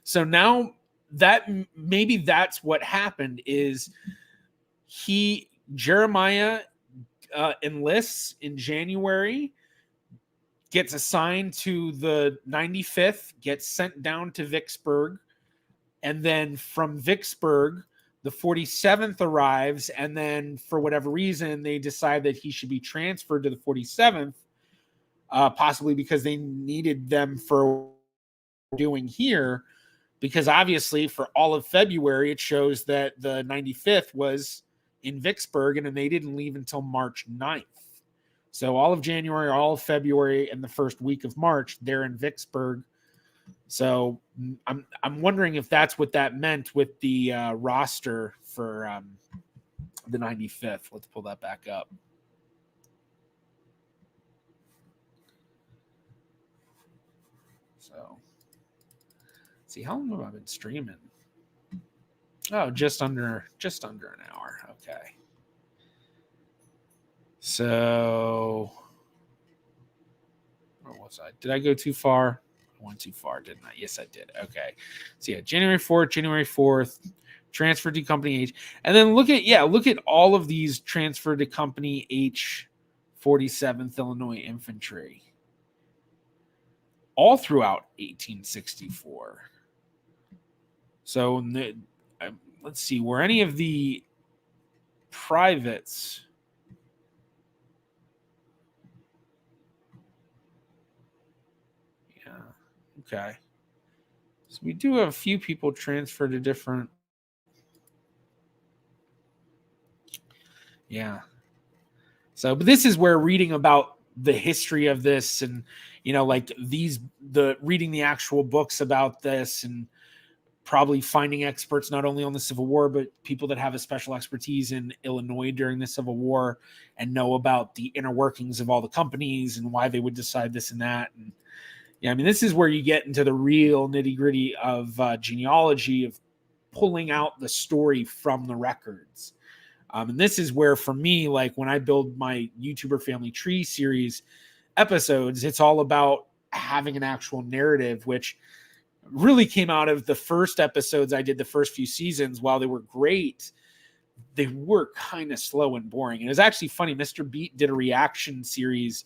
So now that maybe that's what happened is Jeremiah enlists in January, gets assigned to the 95th, gets sent down to Vicksburg, and then from Vicksburg, the 47th arrives, and then for whatever reason, they decide that he should be transferred to the 47th, possibly because they needed them for doing here, because obviously for all of February, it shows that the 95th was in Vicksburg, and they didn't leave until March 9th. So all of January, all of February, and the first week of March, they're in Vicksburg. So I'm wondering if that's what that meant with the roster for the 95th. Let's pull that back up. So, let's see, how long have I been streaming? Oh, just under an hour. Okay. So, where was I? Did I go too far? I went too far, didn't I? Yes, I did. Okay. So yeah, January 4th, transfer to company H. And then look at all of these transfer to company H 47th Illinois Infantry. All throughout 1864. So let's see, were any of the privates okay. So we do have a few people transfer to different. Yeah. So, but this is where reading about the history of this and, like reading the actual books about this and probably finding experts not only on the Civil War, but people that have a special expertise in Illinois during the Civil War and know about the inner workings of all the companies and why they would decide this and that. And yeah, I mean, this is where you get into the real nitty gritty of genealogy, of pulling out the story from the records. And this is where, for me, like when I build my YouTuber Family Tree series episodes, it's all about having an actual narrative, which really came out of the first episodes I did the first few seasons. While they were great, they were kind of slow and boring. And it was actually funny. Mr. Beat did a reaction series,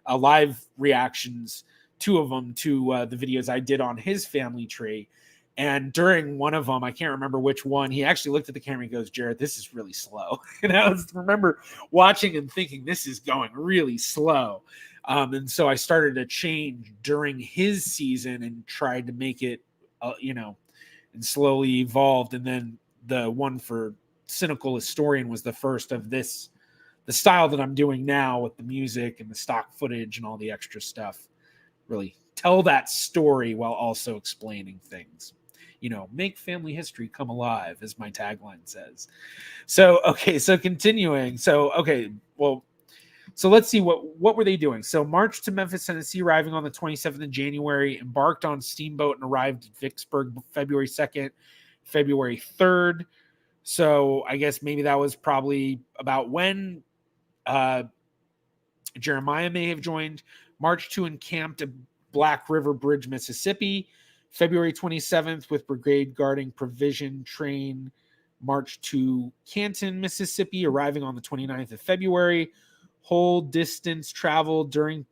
live reactions, 2 of them to the videos I did on his family tree. And during one of them, I can't remember which one, he actually looked at the camera and goes, "Jared, this is really slow." And I remember watching and thinking, this is going really slow. And so I started to change during his season and tried to make it, and slowly evolved. And then the one for Cynical Historian was the first of this, the style that I'm doing now with the music and the stock footage and all the extra stuff. Really tell that story while also explaining things. Make family history come alive, as my tagline says. So, okay, so continuing. So, okay, well, so let's see what were they doing? So March to Memphis, Tennessee, arriving on the 27th of January, embarked on steamboat and arrived at Vicksburg February 2nd, February 3rd. So I guess maybe that was probably about when Jeremiah may have joined. March to encamped at Black River Bridge, Mississippi. February 27th with brigade guarding provision train. March to Canton, Mississippi, arriving on the 29th of February. Whole distance traveled during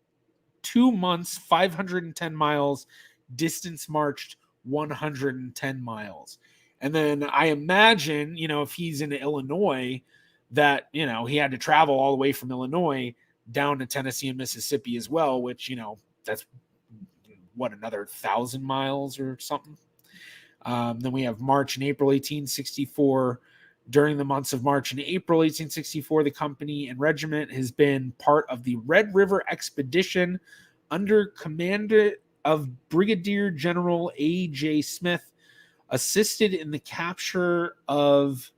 2 months, 510 miles. Distance marched 110 miles. And then I imagine, if he's in Illinois, that, he had to travel all the way from Illinois down to Tennessee and Mississippi as well, which, that's another 1,000 miles or something. Then we have March and April 1864. During the months of March and April 1864, the company and regiment has been part of the Red River Expedition under command of Brigadier General A.J. Smith, assisted in the capture of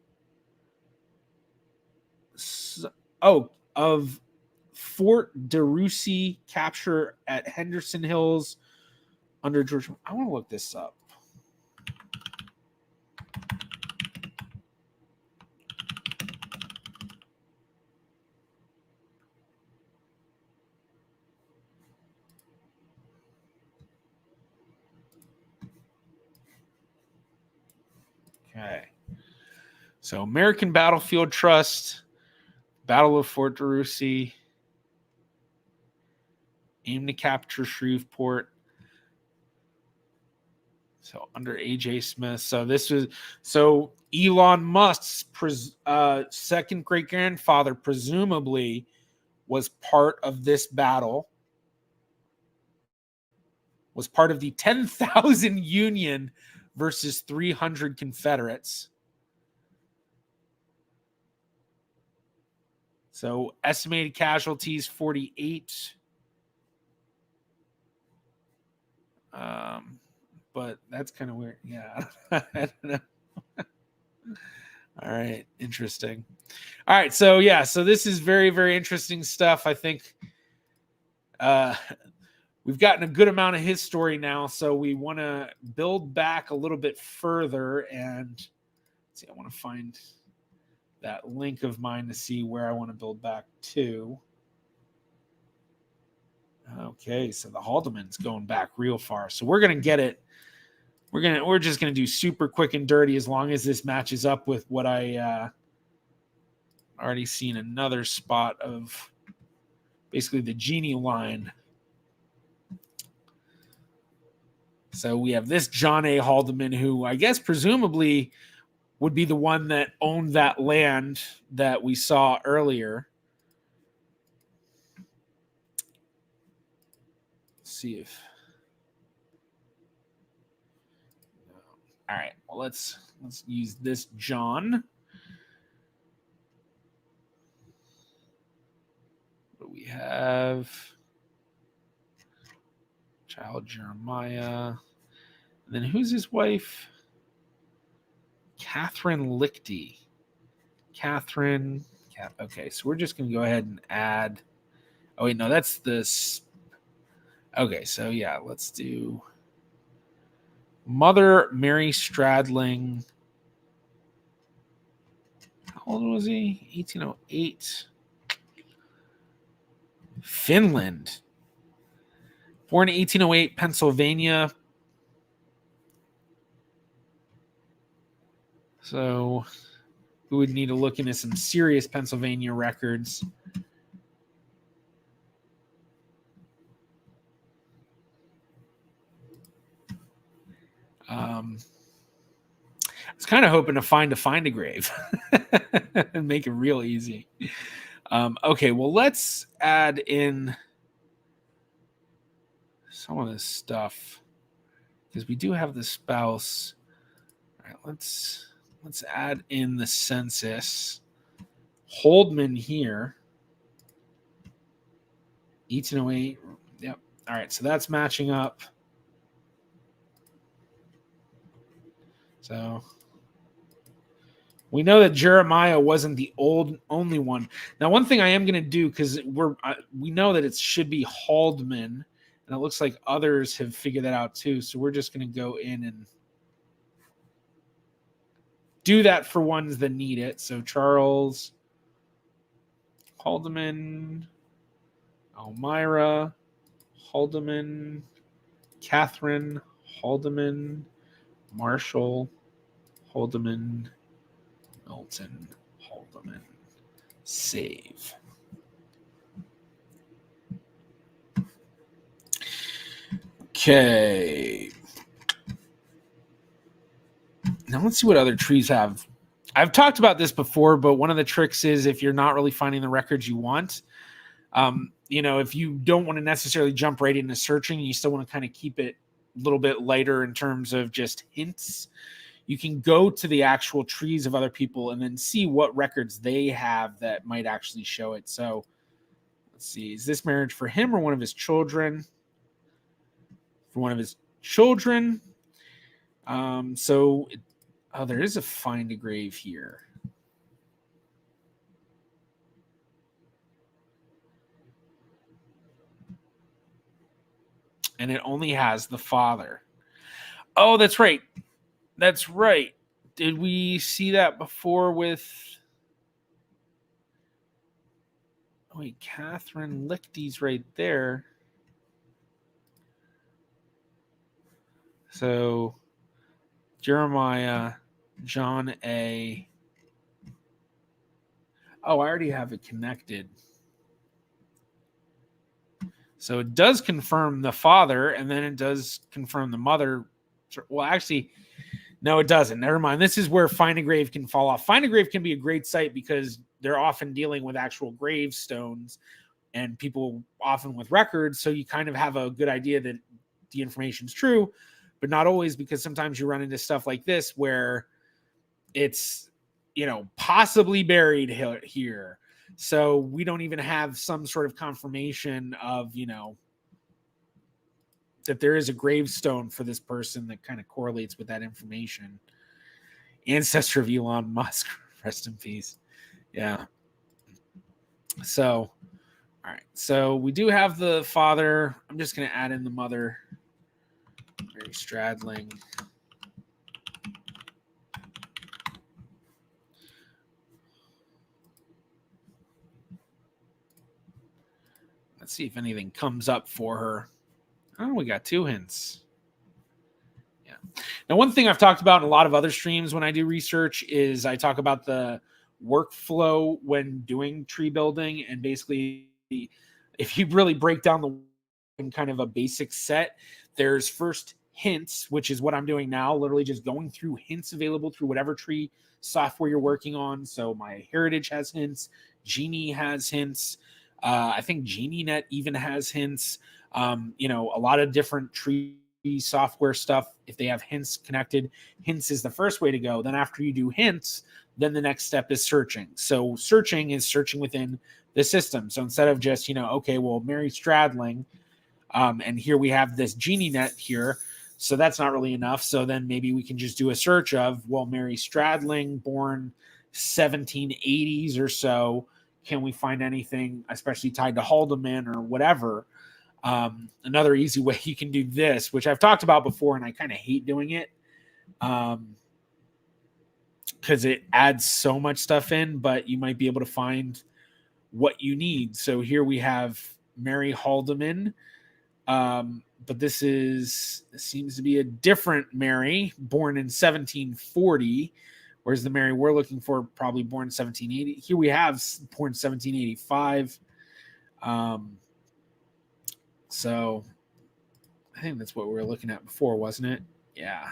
Fort DeRussy, capture at Henderson Hills under George. I want to look this up. Okay. So American Battlefield Trust, Battle of Fort DeRussy, aim to capture Shreveport. So under A.J. Smith. So Elon Musk's second great grandfather presumably was part of this battle. Was part of the 10,000 Union versus 300 Confederates. So estimated casualties 48. But that's kind of weird. Yeah. I don't know. All right. Interesting. All right. So yeah. So this is very, very interesting stuff. I think we've gotten a good amount of his story now. So we want to build back a little bit further and let's see, I want to find that link of mine to see where I want to build back to. Okay, so the Haldeman's going back real far. So we're gonna get it. We're just gonna do super quick and dirty as long as this matches up with what I already seen another spot of basically the Genie line. So we have this John A. Haldeman, who I guess presumably would be the one that owned that land that we saw earlier. Let's see if. All right. Well, let's use this John. What do we have? Child Jeremiah. And then who's his wife? Catherine Lichty. Catherine. Okay, so we're just going to go ahead and add. Oh, wait, no, that's this. Okay, so yeah, let's do Mother Mary Stradling. How old was he? 1808. Finland. Born in 1808, Pennsylvania. So we would need to look into some serious Pennsylvania records. I was kind of hoping to find a grave and make it real easy. Okay, well, let's add in some of this stuff because we do have the spouse. All right, let's add in the census. Holdman here. 1808. Yep. All right, so that's matching up. So we know that Jeremiah wasn't the only one. Now, one thing I am going to do, because we know that it should be Haldeman, and it looks like others have figured that out too. So we're just going to go in and do that for ones that need it. So Charles Haldeman, Elmira Haldeman, Catherine Haldeman, Marshall Haldeman, Milton Haldeman. Save. Okay. Now let's see what other trees have. I've talked about this before, but one of the tricks is if you're not really finding the records you want, if you don't want to necessarily jump right into searching, you still want to kind of keep it a little bit lighter in terms of just hints. You can go to the actual trees of other people and then see what records they have that might actually show it. So let's see. Is this marriage for him or one of his children? For one of his children. There is a find a grave here. And it only has the father. Oh, that's right. That's right. Did we see that before with... Oh, wait, Catherine Lichty's right there. So, Jeremiah, John A. Oh, I already have it connected. So it does confirm the father, and then it does confirm the mother. Well, actually, no, it doesn't. Never mind. This is where Find a Grave can fall off. Find a Grave can be a great site because they're often dealing with actual gravestones and people often with records. So you kind of have a good idea that the information is true, but not always, because sometimes you run into stuff like this where it's, possibly buried here. So we don't even have some sort of confirmation of, that there is a gravestone for this person that kind of correlates with that information. Ancestor of Elon Musk, rest in peace. Yeah. So, all right. So we do have the father. I'm just going to add in the mother. Mary Stradling. Let's see if anything comes up for her. Oh, we got 2 hints. Yeah. Now, one thing I've talked about in a lot of other streams when I do research is I talk about the workflow when doing tree building. And basically, if you really break down the in kind of a basic set, there's first hints, which is what I'm doing now, literally just going through hints available through whatever tree software you're working on. So my Heritage has hints, Genie has hints. I think GenieNet even has hints. A lot of different tree software stuff, if they have hints connected, hints is the first way to go. Then after you do hints, then the next step is searching. So searching is searching within the system. So instead of just, okay, well, Mary Stradling, and here we have this GenieNet here. So that's not really enough. So then maybe we can just do a search of, well, Mary Stradling, born 1780s or so. Can we find anything, especially tied to Haldeman or whatever? Another easy way you can do this, which I've talked about before, and I kind of hate doing it because it adds so much stuff in, but you might be able to find what you need. So here we have Mary Haldeman. But this seems to be a different Mary, born in 1740, whereas the Mary we're looking for probably born 1780. Here we have born 1785. So I think that's what we were looking at before, wasn't it? Yeah.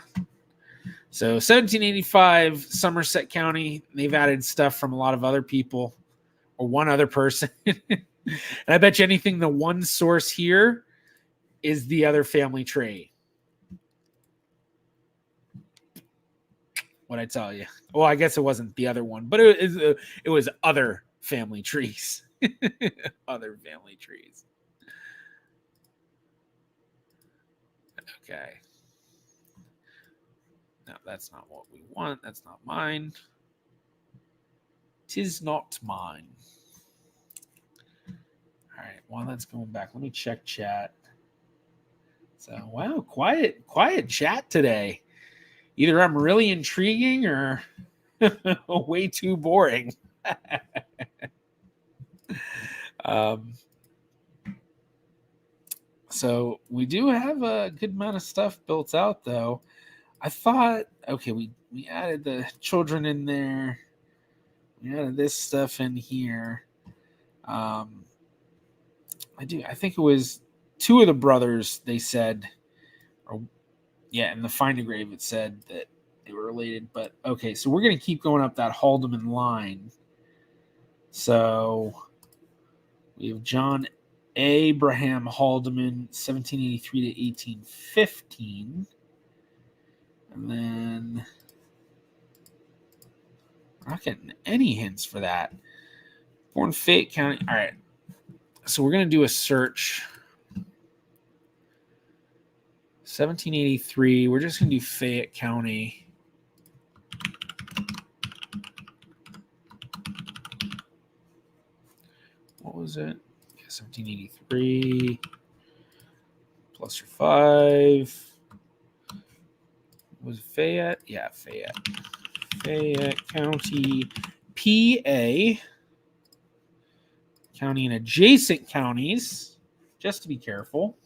So 1785, Somerset County. They've added stuff from a lot of other people or one other person. And I bet you anything, the one source here is the other family tree. What'd I tell you? Well, I guess it wasn't the other one, but it was other family trees. Other family trees. Okay. No, that's not what we want. That's not mine. 'Tis not mine. All right. While that's going back, let me check chat. So, wow, quiet chat today. Either I'm really intriguing or way too boring. So we do have a good amount of stuff built out, though. I thought, okay, we added the children in there. We added this stuff in here. I think it was 2 of the brothers, they said, in the Find a Grave, it said that they were related. But okay, so we're going to keep going up that Haldeman line. So we have John Abraham Haldeman, 1783 to 1815. And then I'm not getting any hints for that. Born Fayette County. All right. So we're going to do a search. 1783. We're just going to do Fayette County. What was it? 1783 plus or 5. Was it Fayette? Yeah, Fayette. Fayette County, PA. County and adjacent counties, just to be careful.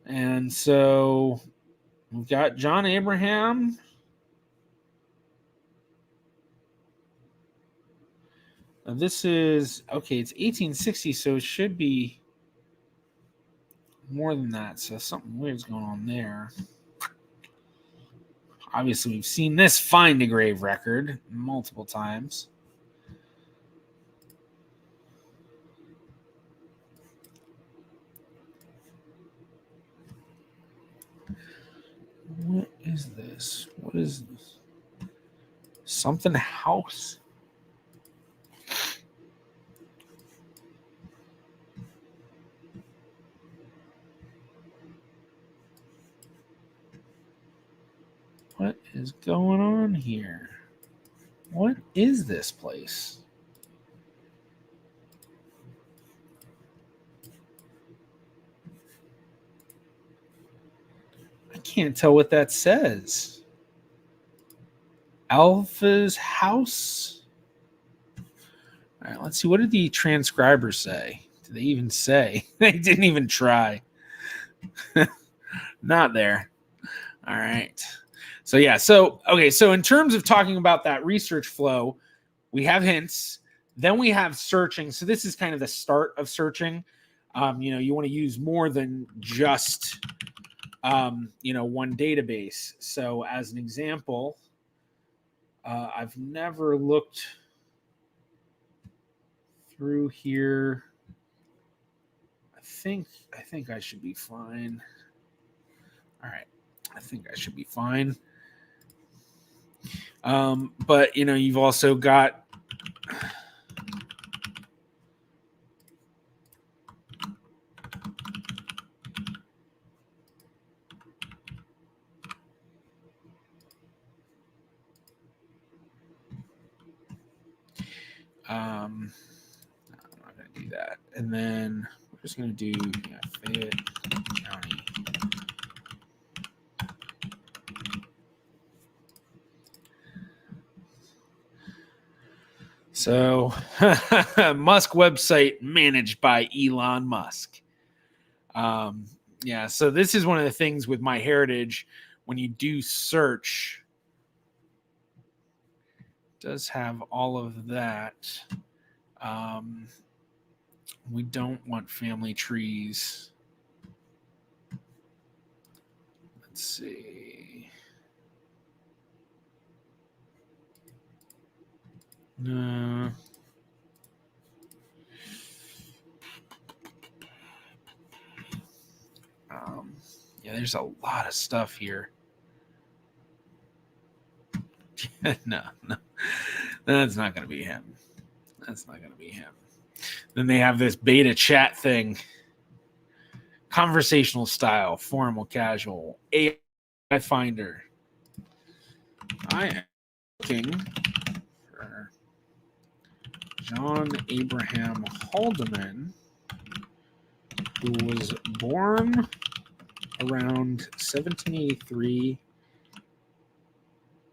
And so we've got John Abraham. Now this is, okay, it's 1860, so it should be more than that. So something weird's going on there. Obviously, we've seen this Find a Grave record multiple times. What is this? What is this? Something house? What is going on here? What is this place? I can't tell what that says. Alpha's house. All right, let's see. What did the transcribers say? Did they even say? They didn't even try. Not there. All right. So yeah. So okay. So in terms of talking about that research flow, we have hints. Then we have searching. So this is kind of the start of searching. You want to use more than just one database. So as an example, I've never looked through here. I think I should be fine. All right. I think I should be fine. But you've also got I'm not going to do that. And then we're just going to do Fayette County. So, Musk website managed by Elon Musk. So this is one of the things with MyHeritage. When you do search, it does have all of that. We don't want family trees. Let's see. No. There's a lot of stuff here. No, that's not going to be him. Then they have this beta chat thing. Conversational style, formal, casual, AI finder. I am looking for John Abraham Haldeman, who was born around 1783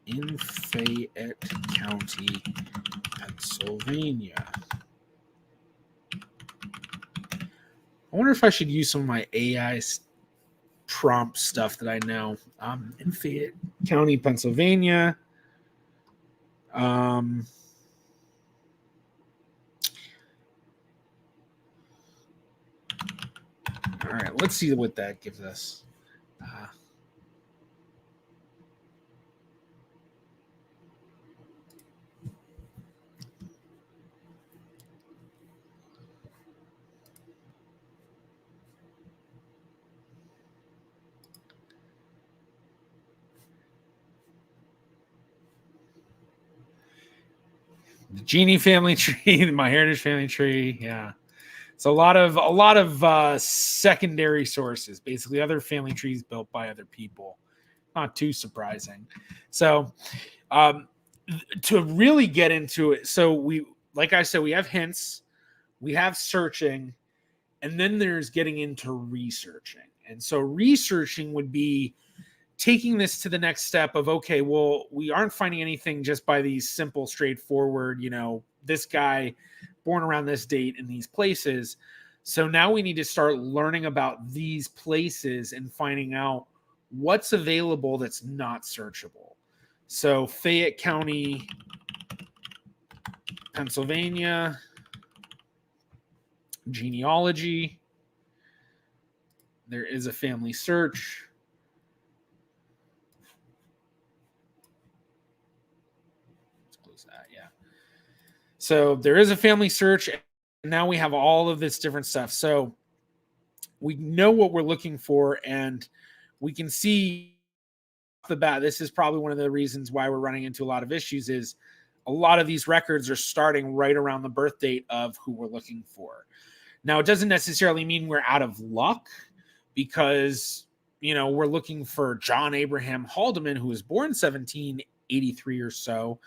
in Fayette County, Pennsylvania. I wonder if I should use some of my AI prompt stuff that I know. In Fayette County, Pennsylvania. All right, let's see what that gives us. The Genie family tree, the MyHeritage family tree, yeah. It's a lot of secondary sources, basically other family trees built by other people. Not too surprising. So, to really get into it, so like I said, we have hints, we have searching, and then there's getting into researching. And so researching would be taking this to the next step of, okay, well, we aren't finding anything just by these simple, straightforward, this guy born around this date in these places. So now we need to start learning about these places and finding out what's available that's not searchable. So Fayette County, Pennsylvania, genealogy. There is a family search. So there is a family search, and now we have all of this different stuff. So we know what we're looking for, and we can see off the bat, this is probably one of the reasons why we're running into a lot of issues is a lot of these records are starting right around the birth date of who we're looking for. Now, it doesn't necessarily mean we're out of luck because, we're looking for John Abraham Haldeman, who was born 1783 or so.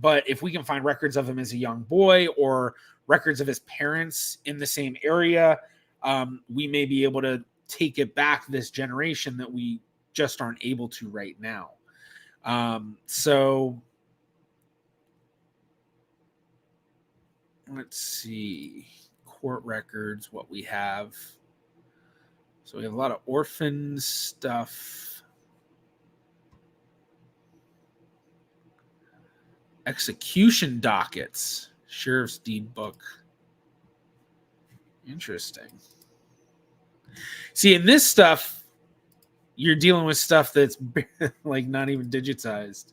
But if we can find records of him as a young boy or records of his parents in the same area, we may be able to take it back this generation that we just aren't able to right now. So let's see, court records, what we have. So we have a lot of orphan stuff. Execution dockets, sheriff's deed book. Interesting. See, in this stuff, you're dealing with stuff that's like not even digitized.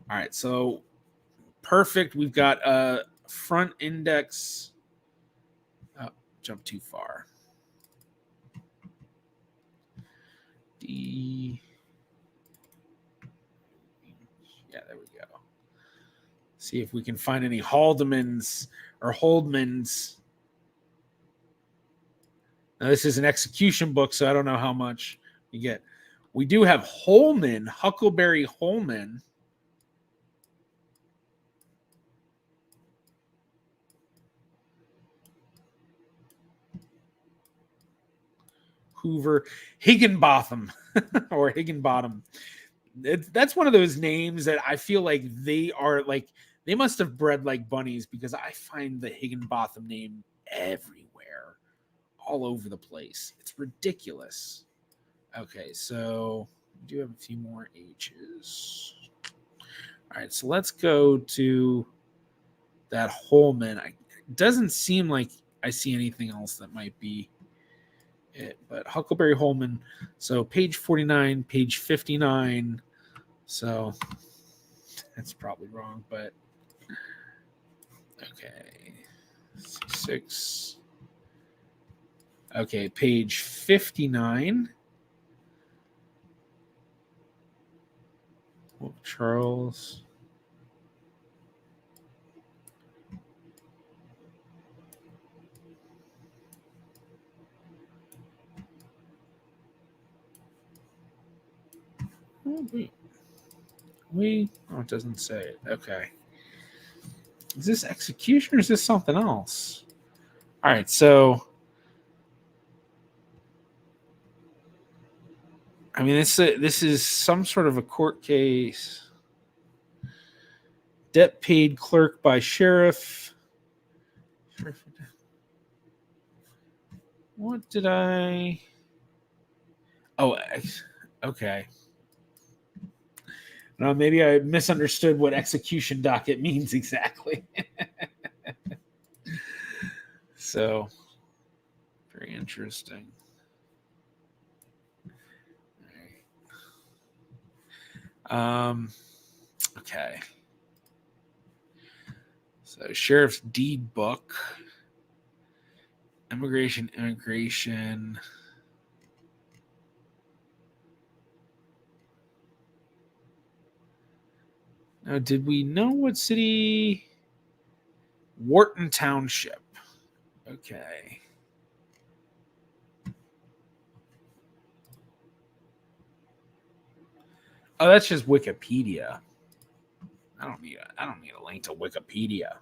All right, so perfect. We've got a front index. Oh, jump too far. D. Yeah, there we go. See if we can find any Haldemans or Holdmans. Now, this is an execution book, so I don't know how much you get. We do have Holman, Huckleberry Holman. Hoover, Higginbotham, or Higginbottom. That's one of those names that I feel like they are like, they must have bred like bunnies, because I find the Higginbotham name everywhere, all over the place. It's ridiculous. Okay, so we do have a few more H's. All right, so let's go to that Holman. It doesn't seem like I see anything else that might be it, but Huckleberry Holman. So page 49, page 59. So that's probably wrong, but okay. 6. Okay, page 59. Oh, Charles. Oh, oh, it doesn't say it. Okay. Is this execution or is this something else? All right, so I mean, this is some sort of a court case. Debt paid clerk by sheriff. What did I? Oh, okay. No, maybe I misunderstood what execution docket means exactly. So, very interesting. Okay. So, sheriff's deed book, immigration. Now, did we know what city? Wharton Township. Okay. Oh, that's just Wikipedia. I don't need a link to Wikipedia.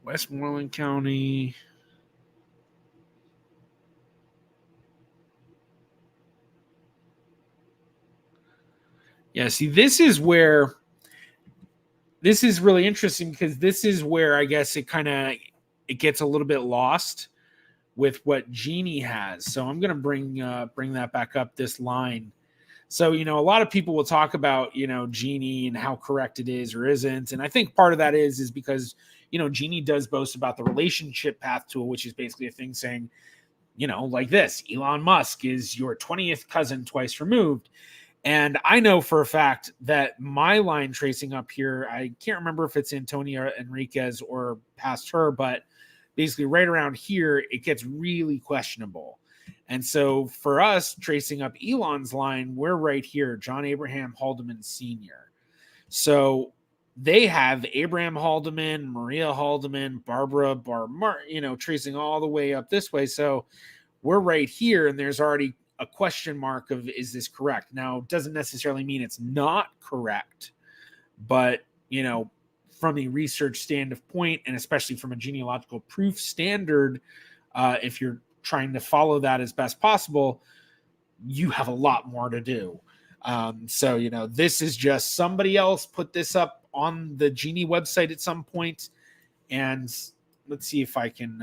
Westmoreland County. Yeah, see, this is where this is really interesting, because this is where I guess it gets a little bit lost with what Genie has. So I'm going to bring that back up, this line. So, a lot of people will talk about, Genie and how correct it is or isn't. And I think part of that is because, Genie does boast about the relationship path tool, which is basically a thing saying, like this: Elon Musk is your 20th cousin twice removed. And I know for a fact that my line tracing up here, I can't remember if it's Antonia Enriquez or past her, but basically right around here, it gets really questionable. And so for us tracing up Elon's line, we're right here, John Abraham Haldeman Sr. So they have Abraham Haldeman, Maria Haldeman, Barbara tracing all the way up this way. So we're right here, and there's already a question mark of, is this correct? Now, it doesn't necessarily mean it's not correct, but, from a research standpoint, and especially from a genealogical proof standard, if you're trying to follow that as best possible, you have a lot more to do. So, this is just somebody else put this up on the Genie website at some point. And let's see if I can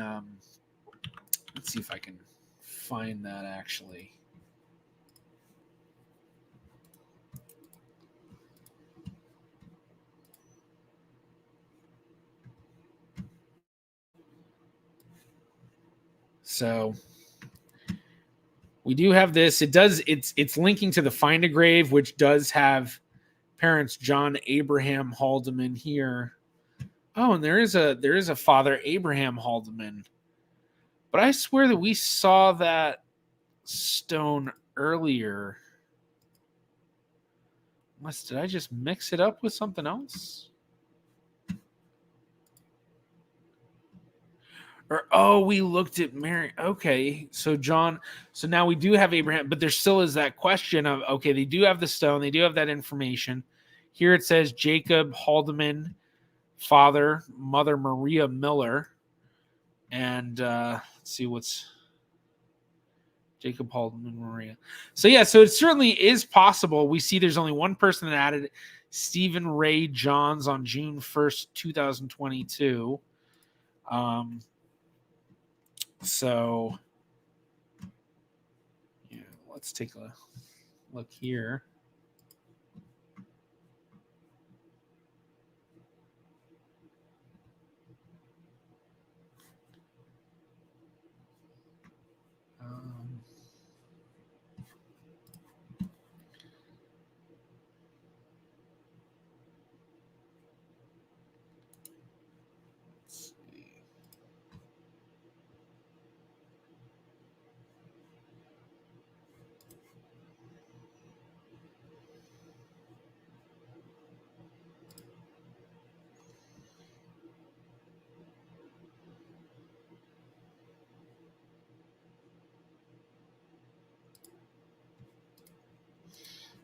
find that actually. So we do have this. It's linking to the Find a Grave, which does have parents John Abraham Haldeman here. Oh, and there is a father Abraham Haldeman. But I swear that we saw that stone earlier. Did I just mix it up with something else? We looked at Mary. Okay, so John. So now we do have Abraham, but there still is that question of, okay, they do have the stone. They do have that information. Here it says Jacob Haldeman, father, mother Maria Miller. And let's see what's Jacob Haldeman Maria. So yeah, so it certainly is possible. We see there's only one person that added it, Stephen Ray Johns on June 1st, 2022. So yeah, let's take a look here.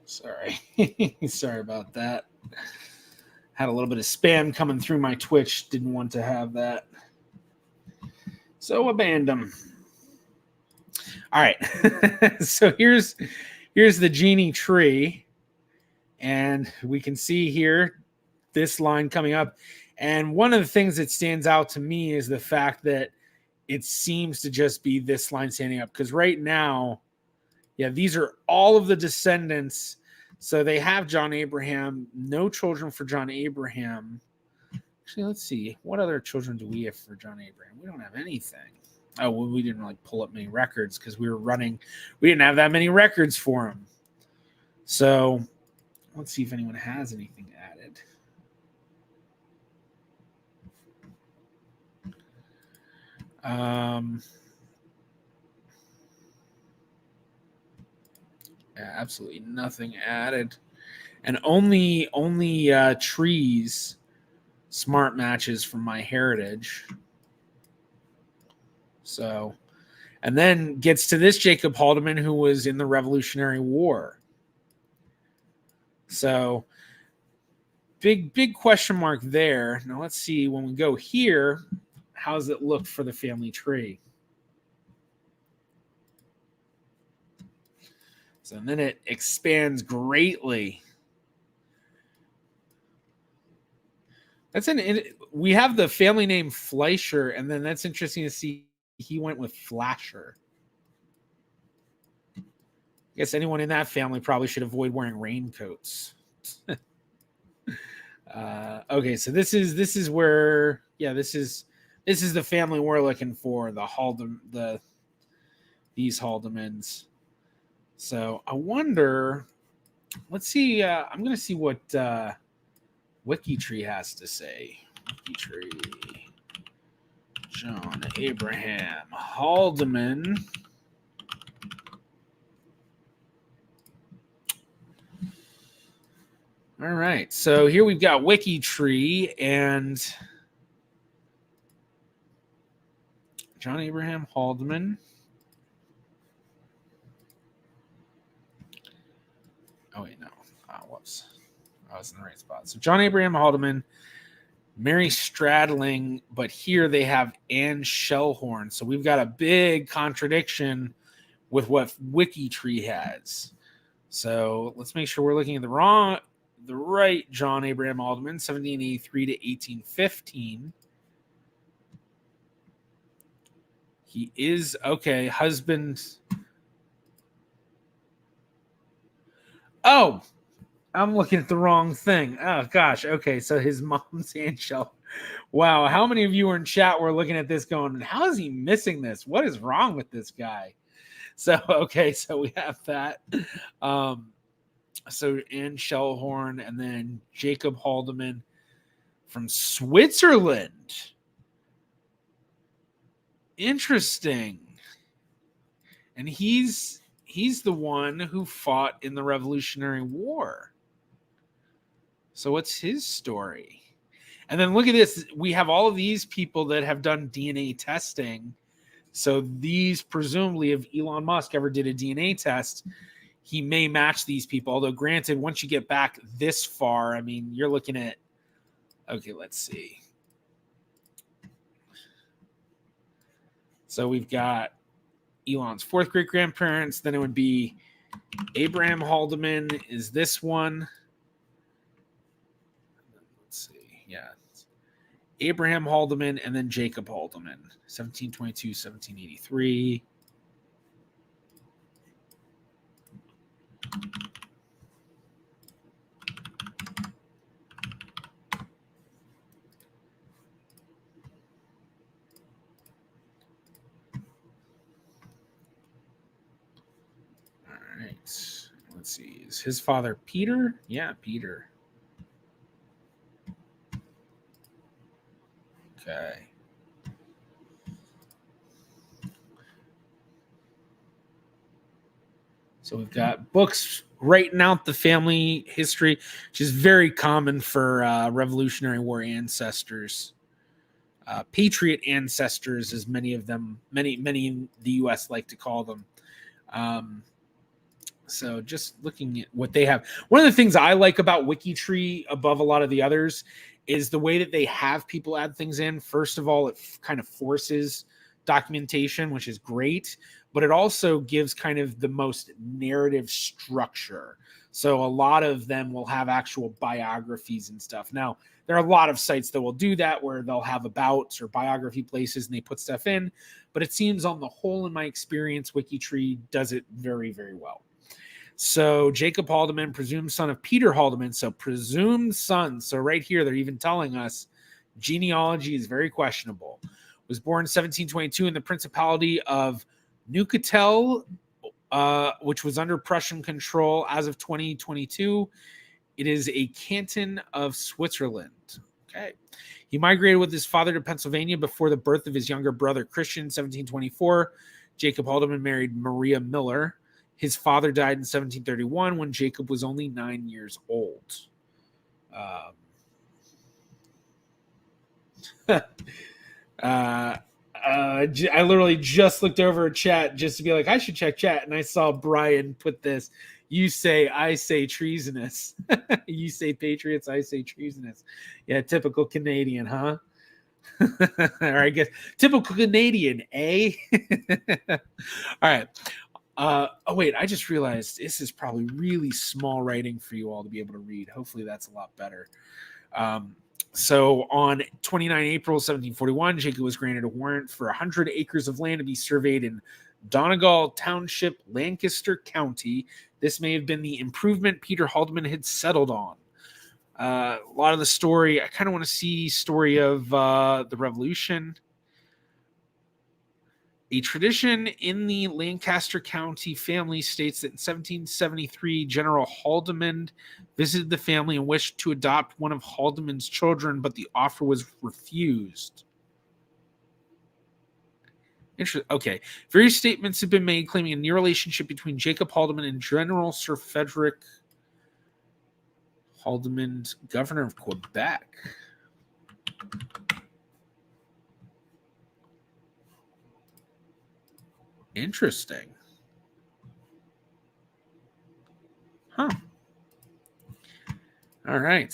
Sorry. Sorry about that. Had a little bit of spam coming through my Twitch. Didn't want to have that. So abandoned them. All right. So here's the Genie tree. And we can see here this line coming up. And one of the things that stands out to me is the fact that it seems to just be this line standing up. Because right now, yeah, these are all of the descendants. So they have John Abraham, no children for John Abraham. Actually, let's see. What other children do we have for John Abraham? We don't have anything. Oh, well, we didn't really pull up many records because we didn't have that many records for him. So let's see if anyone has anything added. Yeah, absolutely nothing added. And only trees, smart matches from MyHeritage. So, and then gets to this Jacob Haldeman, who was in the Revolutionary War. So, big question mark there. Now let's see, when we go here, how does it look for the family tree? So and then it expands greatly. We have the family name Fleischer, and then that's interesting to see he went with Flasher. I guess anyone in that family probably should avoid wearing raincoats. Okay, so this is where, yeah, this is the family we're looking for, these Haldemans. So I wonder, let's see, I'm going to see what WikiTree has to say. WikiTree, John Abraham Haldeman. All right, so here we've got WikiTree and John Abraham Haldeman. Oh, wait, no. Whoops. I was in the right spot. So John Abraham Haldeman, Mary Stradling, but here they have Anne Shellhorn. So we've got a big contradiction with what WikiTree has. So let's make sure we're looking at the right John Abraham Haldeman, 1783 to 1815. He is, okay, husband. Oh, I'm looking at the wrong thing. Oh, gosh. Okay, so his mom's handshell. Wow, how many of you were in chat were looking at this going, how is he missing this? What is wrong with this guy? So, okay, so we have that. So Anne Shellhorn and then Jacob Haldeman from Switzerland. Interesting. And he's the one who fought in the Revolutionary War. So what's his story? And then look at this. We have all of these people that have done DNA testing. So these, presumably, if Elon Musk ever did a DNA test, he may match these people. Although, granted, once you get back this far, I mean, you're looking at, okay, let's see. So we've got Elon's fourth great-grandparents. Then it would be Abraham Haldeman is this one. Let's see. Yeah. Abraham Haldeman and then Jacob Haldeman, 1722, 1783. All right. Let's see. Is his father Peter? Yeah, Peter. Okay. So we've got books writing out the family history, which is very common for Revolutionary War ancestors. Patriot ancestors, as many in the U.S. like to call them. So just looking at what they have. One of the things I like about WikiTree above a lot of the others is the way that they have people add things in. First of all, it kind of forces documentation, which is great, but it also gives kind of the most narrative structure. So a lot of them will have actual biographies and stuff. Now, there are a lot of sites that will do that where they'll have abouts or biography places and they put stuff in, but it seems on the whole, in my experience, WikiTree does it very, very well. So Jacob Haldeman, presumed son of Peter Haldeman. So presumed son. So right here, they're even telling us genealogy is very questionable. Was born in 1722 in the Principality of Neuchâtel, which was under Prussian control as of 2022. It is a canton of Switzerland. Okay. He migrated with his father to Pennsylvania before the birth of his younger brother, Christian, 1724. Jacob Haldeman married Maria Miller. His father died in 1731 when Jacob was only 9 years old. I literally just looked over at chat just to be like, I should check chat. And I saw Brian put this. You say, I say treasonous. You say patriots, I say treasonous. Yeah, typical Canadian, huh? Or I guess typical Canadian, eh? All right. Oh, wait, I just realized this is probably really small writing for you all to be able to read. Hopefully that's a lot better. So on 29 April 1741, Jacob was granted a warrant for 100 acres of land to be surveyed in Donegal Township, Lancaster County. This may have been the improvement Peter Haldeman had settled on. A lot of the story, I kind of want to see story of the Revolution. A tradition in the Lancaster County family states that in 1773, General Haldeman visited the family and wished to adopt one of Haldeman's children, but the offer was refused. Okay. Various statements have been made claiming a near relationship between Jacob Haldeman and General Sir Frederick Haldeman, governor of Quebec. Interesting. Huh. All right.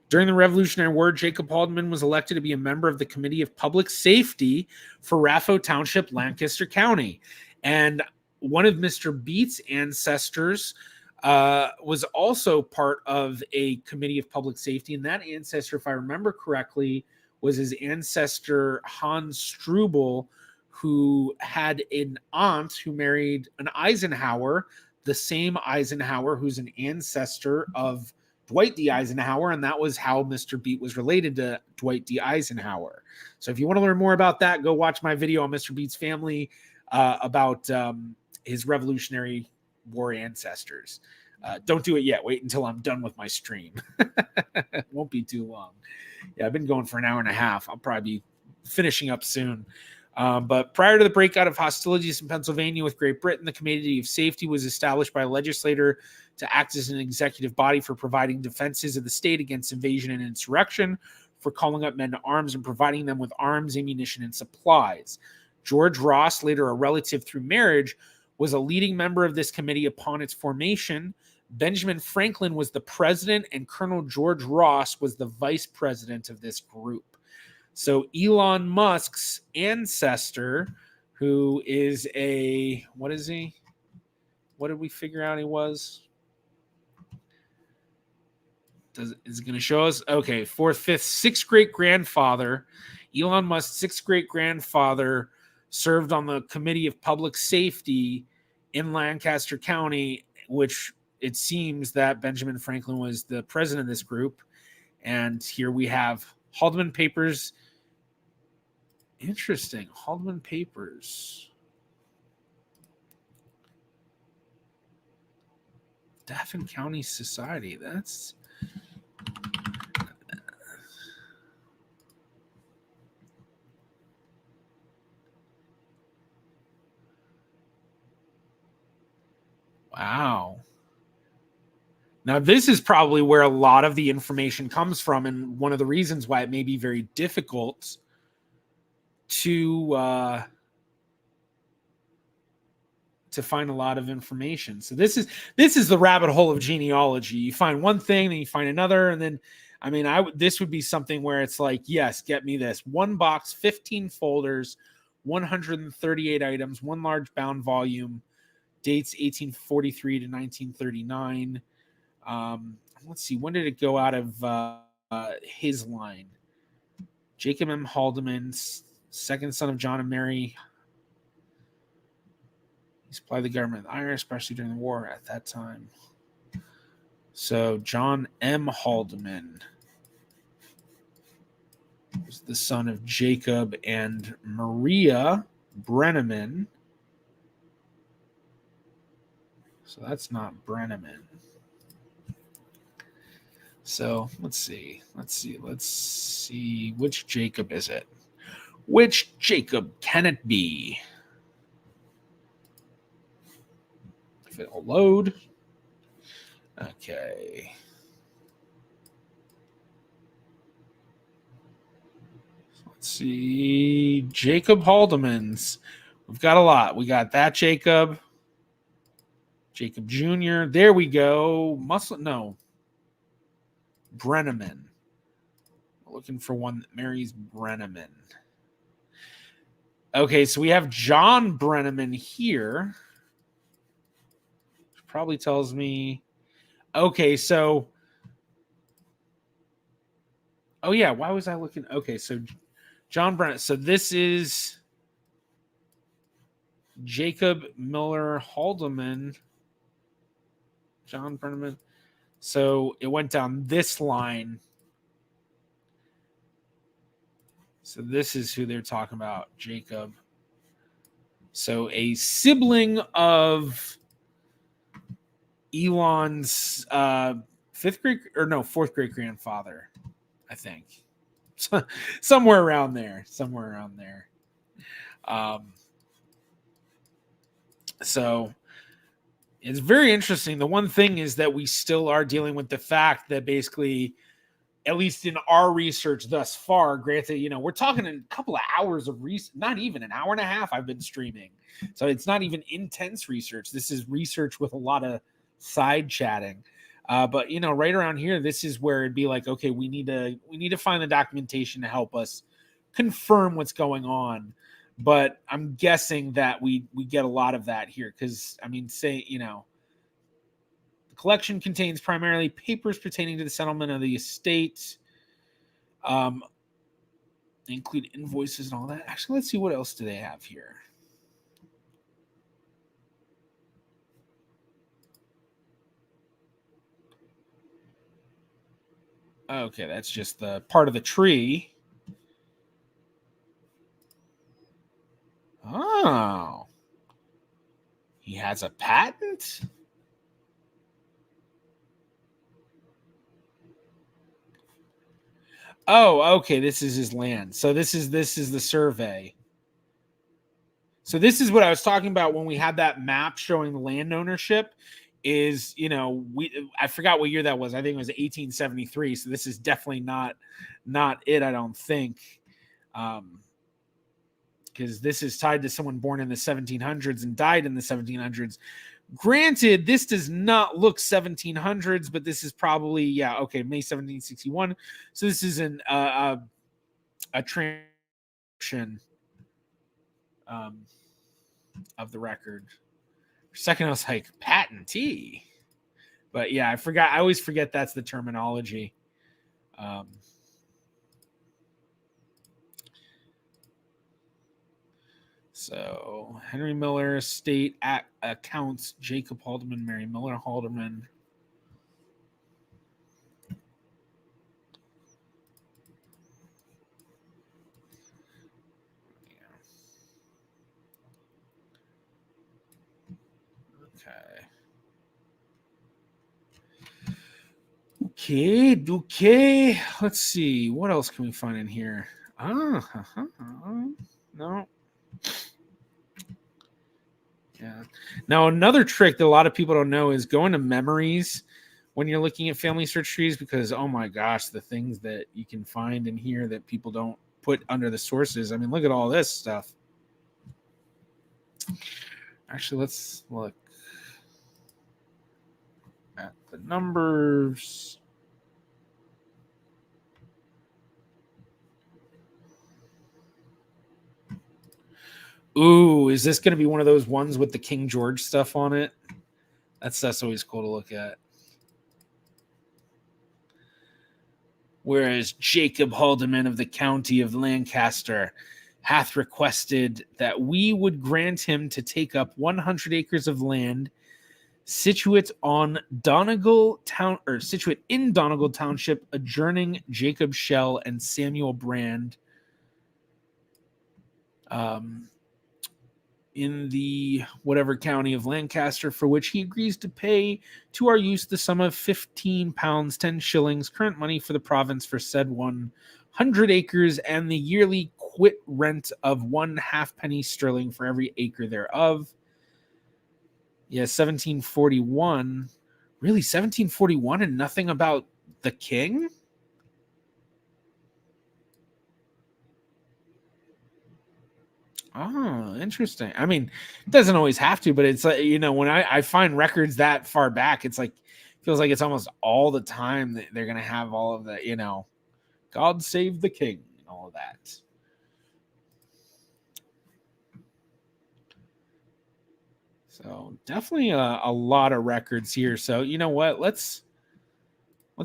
During the Revolutionary War, Jacob Haldeman was elected to be a member of the Committee of Public Safety for Raffo Township, Lancaster County. And one of Mr. Beat's ancestors was also part of a committee of public safety. And that ancestor, if I remember correctly, was his ancestor Hans Strubel, who had an aunt who married an Eisenhower, the same Eisenhower who's an ancestor of Dwight D. Eisenhower, and that was how Mr. Beat was related to Dwight D. Eisenhower. So if you want to learn more about that, go watch my video on Mr. Beat's family about his Revolutionary War ancestors. Don't do it yet. Wait until I'm done with my stream. It won't be too long. Yeah, I've been going for an hour and a half. I'll probably be finishing up soon. But prior to the breakout of hostilities in Pennsylvania with Great Britain, the Committee of Safety was established by a legislator to act as an executive body for providing defenses of the state against invasion and insurrection, for calling up men to arms and providing them with arms, ammunition, and supplies. George Ross, later a relative through marriage, was a leading member of this committee upon its formation. Benjamin Franklin was the president, and Colonel George Ross was the vice president of this group. So Elon Musk's ancestor, who is what is he? What did we figure out he was? Is it going to show us? Okay, fourth, fifth, sixth great grandfather. Elon Musk's sixth great grandfather served on the Committee of Public Safety in Lancaster County, which it seems that Benjamin Franklin was the president of this group. And here we have Haldeman Papers. Interesting. Haldeman Papers. Dauphin County Society. That's... Wow. Now, this is probably where a lot of the information comes from, and one of the reasons why it may be very difficult to find a lot of information. So this is the rabbit hole of genealogy. You find one thing, then you find another, and then, I mean, this would be something where it's like, yes, get me this. One box, 15 folders, 138 items, one large bound volume, dates 1843 to 1939. Let's see, when did it go out of his line? Jacob M. Haldeman, second son of John and Mary. He supplied the government with iron, especially during the war at that time. So John M. Haldeman was the son of Jacob and Maria Brenneman. So that's not Brenneman. So let's see. Which Jacob is it? Which Jacob can it be? If it'll load. Okay. Let's see. Jacob Haldemans. We've got a lot. We got that Jacob. Jacob Jr. There we go. Brenneman. We're looking for one that marries Brenneman. Okay, so we have John Brenneman here. Which probably tells me... Okay, so... Oh, yeah, why was I looking... Okay, so John Brenneman. So this is Jacob Miller Haldeman. John Brenneman. So it went down this line. So this is who they're talking about, Jacob. So a sibling of Elon's fourth great grandfather, I think. Somewhere around there. So it's very interesting. The one thing is that we still are dealing with the fact that basically, at least in our research thus far, granted, we're talking a couple of hours of research, not even an hour and a half I've been streaming. So it's not even intense research. This is research with a lot of side chatting. But right around here, this is where it'd be like, okay, we need to find the documentation to help us confirm what's going on. But I'm guessing that we get a lot of that here because, the collection contains primarily papers pertaining to the settlement of the estate. They include invoices and all that. Actually, let's see what else do they have here. Okay, that's just the part of the tree. Oh. He has a patent? Oh, okay. This is his land. So this is the survey. So this is what I was talking about when we had that map showing the land ownership. Is, you know, I forgot what year that was. I think it was 1873. So this is definitely not it. I don't think, because this is tied to someone born in the 1700s and died in the 1700s. Granted, this does not look 1700s, but this is probably okay, May 1761. So this is a transcription of the record. For a second, I was like, patentee. But yeah, I forgot. I always forget that's the terminology. So Henry Miller, estate accounts, Jacob Haldeman, Mary Miller Haldeman. Okay. Let's see. What else can we find in here? No. Yeah. Now, another trick that a lot of people don't know is going to memories when you're looking at family search trees, because, oh my gosh, the things that you can find in here that people don't put under the sources. I mean, look at all this stuff. Actually, let's look at the numbers. Ooh, is this going to be one of those ones with the King George stuff on it? That's always cool to look at. Whereas Jacob Haldeman of the county of Lancaster hath requested that we would grant him to take up 100 acres of land situate in Donegal Township, adjourning Jacob Shell and Samuel Brand, in the whatever county of Lancaster, for which he agrees to pay to our use the sum of 15 pounds 10 shillings current money for the province for said 100 acres, and the yearly quit rent of 1 halfpenny sterling for every acre thereof. Yeah, 1741. Really, 1741 and nothing about the king? Oh, interesting. I mean, it doesn't always have to, but it's like, you know, when I find records that far back, it's like, feels like it's almost all the time that they're going to have all of the, you know, God save the king and all of that. So definitely a lot of records here. So, you know what, let's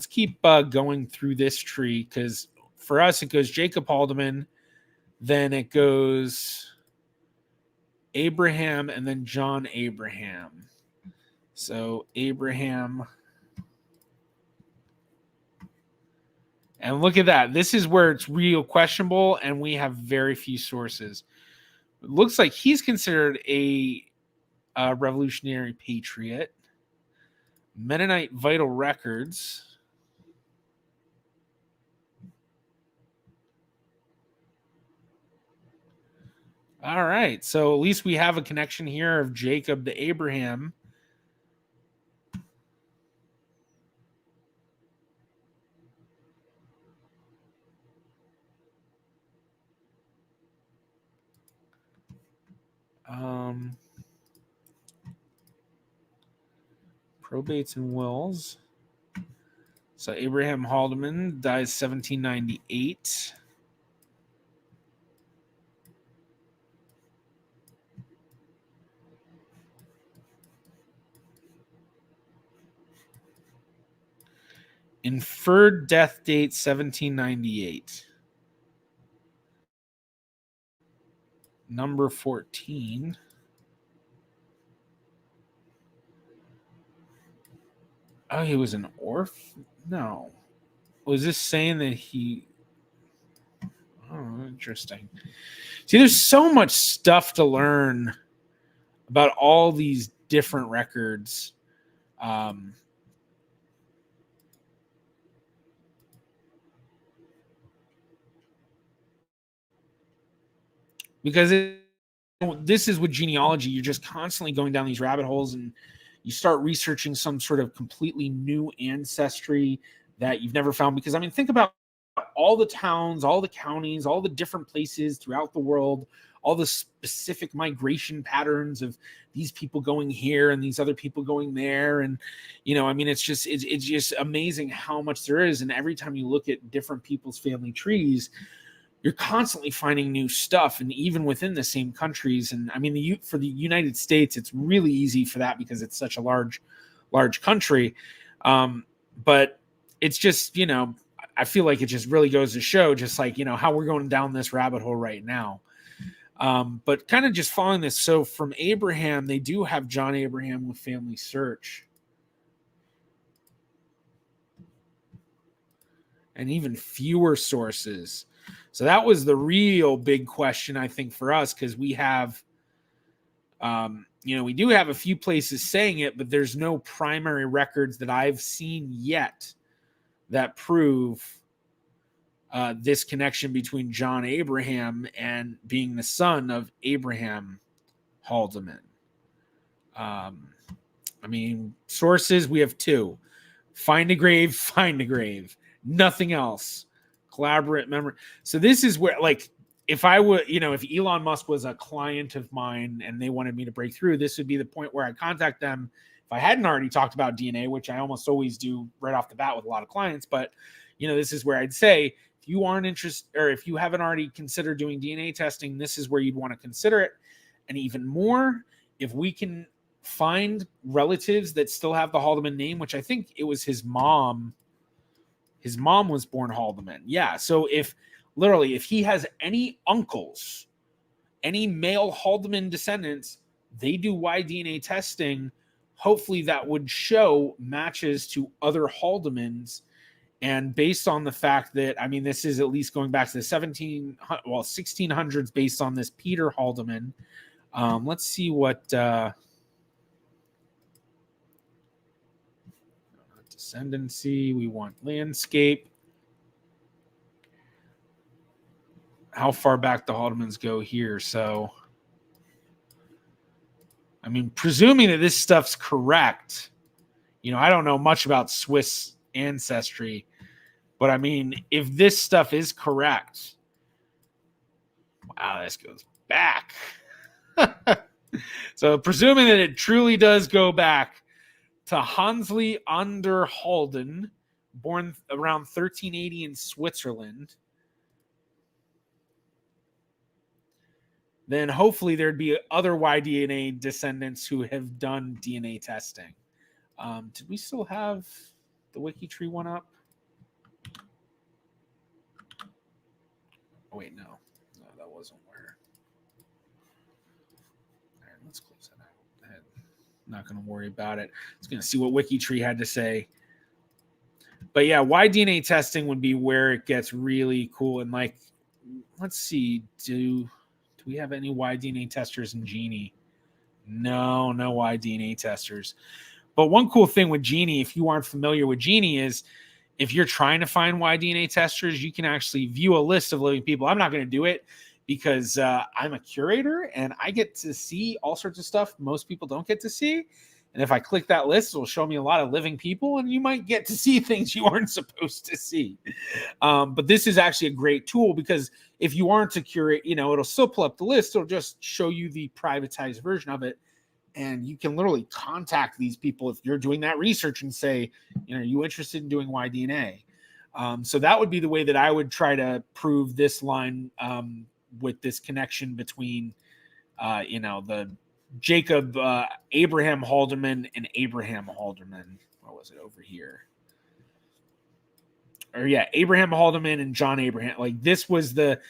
keep going through this tree, because for us, it goes Jacob Haldeman, then it goes Abraham, and then John Abraham. So Abraham, and look at that. This is where it's real questionable, and we have very few sources. It looks like he's considered a revolutionary patriot. Mennonite Vital Records. All right, so at least we have a connection here of Jacob to Abraham. Probates and wills. So Abraham Haldeman dies 1798. Inferred death date 1798. Number 14. Oh, he was an orphan? No. Was this saying that he... Oh, interesting. See, there's so much stuff to learn about all these different records. Because this is with genealogy, you're just constantly going down these rabbit holes and you start researching some sort of completely new ancestry that you've never found. Because, I mean, think about all the towns, all the counties, all the different places throughout the world, all the specific migration patterns of these people going here and these other people going there. And, I mean, it's just amazing how much there is. And every time you look at different people's family trees, you're constantly finding new stuff, and even within the same countries. And I mean, for the United States, it's really easy for that because it's such a large country. But it's just, I feel like it just really goes to show just like, how we're going down this rabbit hole right now. But kind of just following this. So from Abraham, they do have John Abraham with Family Search. And even fewer sources. So that was the real big question, I think, for us, because we have, we do have a few places saying it, but there's no primary records that I've seen yet that prove this connection between John Abraham and being the son of Abraham Haldeman. I mean, sources, we have two. Find a grave. Nothing else. Collaborate memory. So this is where, like, if I would, if Elon Musk was a client of mine and they wanted me to break through, this would be the point where I contact them. If I hadn't already talked about DNA, which I almost always do right off the bat with a lot of clients, but this is where I'd say, if you aren't interested, or if you haven't already considered doing DNA testing, this is where you'd want to consider it. And even more, if we can find relatives that still have the Haldeman name, which I think it was his mom. His mom was born Haldeman. Yeah. So if he has any uncles, any male Haldeman descendants, they do Y-DNA testing. Hopefully that would show matches to other Haldemans. And based on the fact that, I mean, this is at least going back to the 1600s based on this Peter Haldeman. Let's see what... Descendancy, we want landscape. How far back the Haldemans go here. So, I mean, presuming that this stuff's correct, I don't know much about Swiss ancestry, but I mean, if this stuff is correct, wow, this goes back. So, presuming that it truly does go back to Hansley under Halden, born around 1380 in Switzerland, then hopefully there'd be other Y-DNA descendants who have done DNA testing. Did we still have the WikiTree one up? Oh, wait, no. No, that wasn't where. All right, let's close that out. Not going to worry about it. I was going to see what WikiTree had to say. But yeah, Y-DNA testing would be where it gets really cool. And like, let's see, do we have any Y-DNA testers in Genie? No Y-DNA testers. But one cool thing with Genie, if you aren't familiar with Genie, is if you're trying to find Y-DNA testers, you can actually view a list of living people. I'm not going to do it because I'm a curator and I get to see all sorts of stuff most people don't get to see. And if I click that list, it'll show me a lot of living people and you might get to see things you aren't supposed to see. But this is actually a great tool because if you aren't a curate, it'll still pull up the list. It'll just show you the privatized version of it. And you can literally contact these people if you're doing that research and say, are you interested in doing Y-DNA? So that would be the way that I would try to prove this line with this connection between, the Jacob Abraham Haldeman and Abraham Haldeman. What was it over here? Abraham Haldeman and John Abraham. Like this is the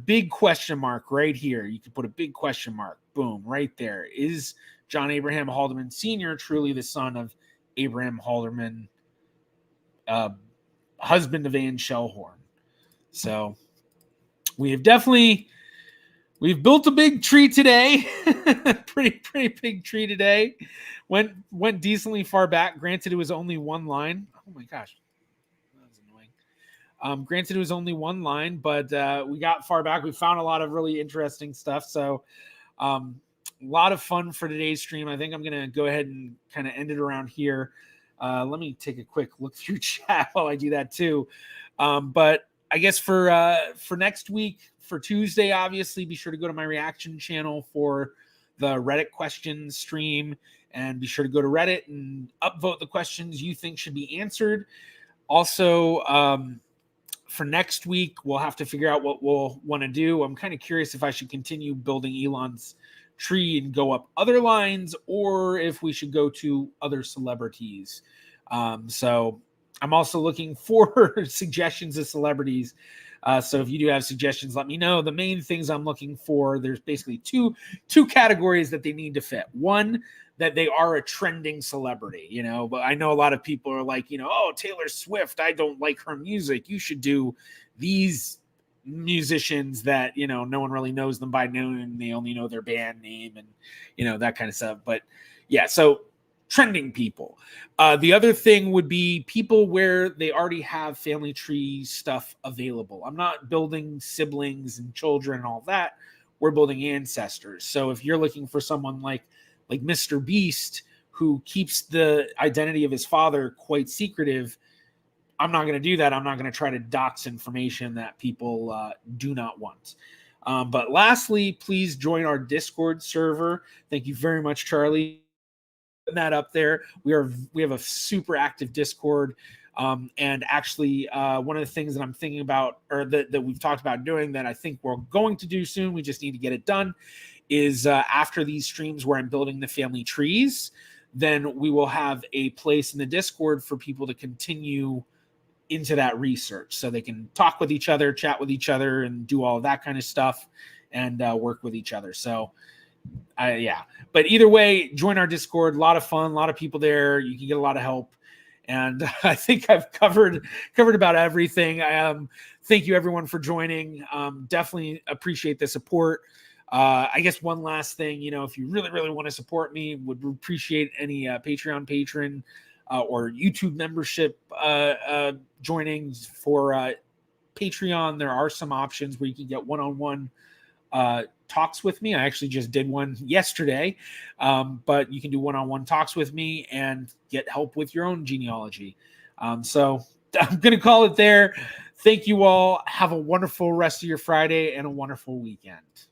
big question mark right here. You can put a big question mark. Boom, right there. Is John Abraham Haldeman Sr. truly the son of Abraham Haldeman, husband of Anne Shellhorn? So we've built a big tree today. pretty big tree today. Went decently far back. Granted, it was only one line. Oh my gosh, that was annoying. Granted, it was only one line, but we got far back. We found a lot of really interesting stuff. So a lot of fun for today's stream. I think I'm going to go ahead and kind of end it around here. Let me take a quick look through chat while I do that too. But I guess for next week, for Tuesday, obviously, be sure to go to my reaction channel for the Reddit questions stream, and be sure to go to Reddit and upvote the questions you think should be answered. Also, for next week, we'll have to figure out what we'll want to do. I'm kind of curious if I should continue building Elon's tree and go up other lines, or if we should go to other celebrities. So I'm also looking for suggestions of celebrities. So if you do have suggestions, let me know. The main things I'm looking for, there's basically two categories that they need to fit. One, that they are a trending celebrity, but I know a lot of people are like, oh, Taylor Swift, I don't like her music. You should do these musicians that, no one really knows them by name. They only know their band name and, that kind of stuff. But yeah, so trending people. The other thing would be people where they already have family tree stuff available. I'm not building siblings and children and all that. We're building ancestors. So if you're looking for someone like Mr. Beast, who keeps the identity of his father quite secretive, I'm not going to do that. I'm not going to try to dox information that people do not want. But lastly, please join our Discord server. Thank you very much, Charlie. That up there. We have a super active Discord. And actually, one of the things that I'm thinking about, or that we've talked about doing, that I think we're going to do soon, we just need to get it done, is after these streams where I'm building the family trees, then we will have a place in the Discord for people to continue into that research, so they can talk with each other, chat with each other, and do all of that kind of stuff, and work with each other. So but either way, join our Discord. A lot of fun, a lot of people there. You can get a lot of help. And I think I've covered about everything. Thank you everyone for joining. Definitely appreciate the support. I guess one last thing, if you really, really want to support me, would appreciate any Patreon patron or YouTube membership joining. For Patreon, there are some options where you can get one-on-one talks with me. I actually just did one yesterday, but you can do one-on-one talks with me and get help with your own genealogy. So I'm going to call it there. Thank you all. Have a wonderful rest of your Friday and a wonderful weekend.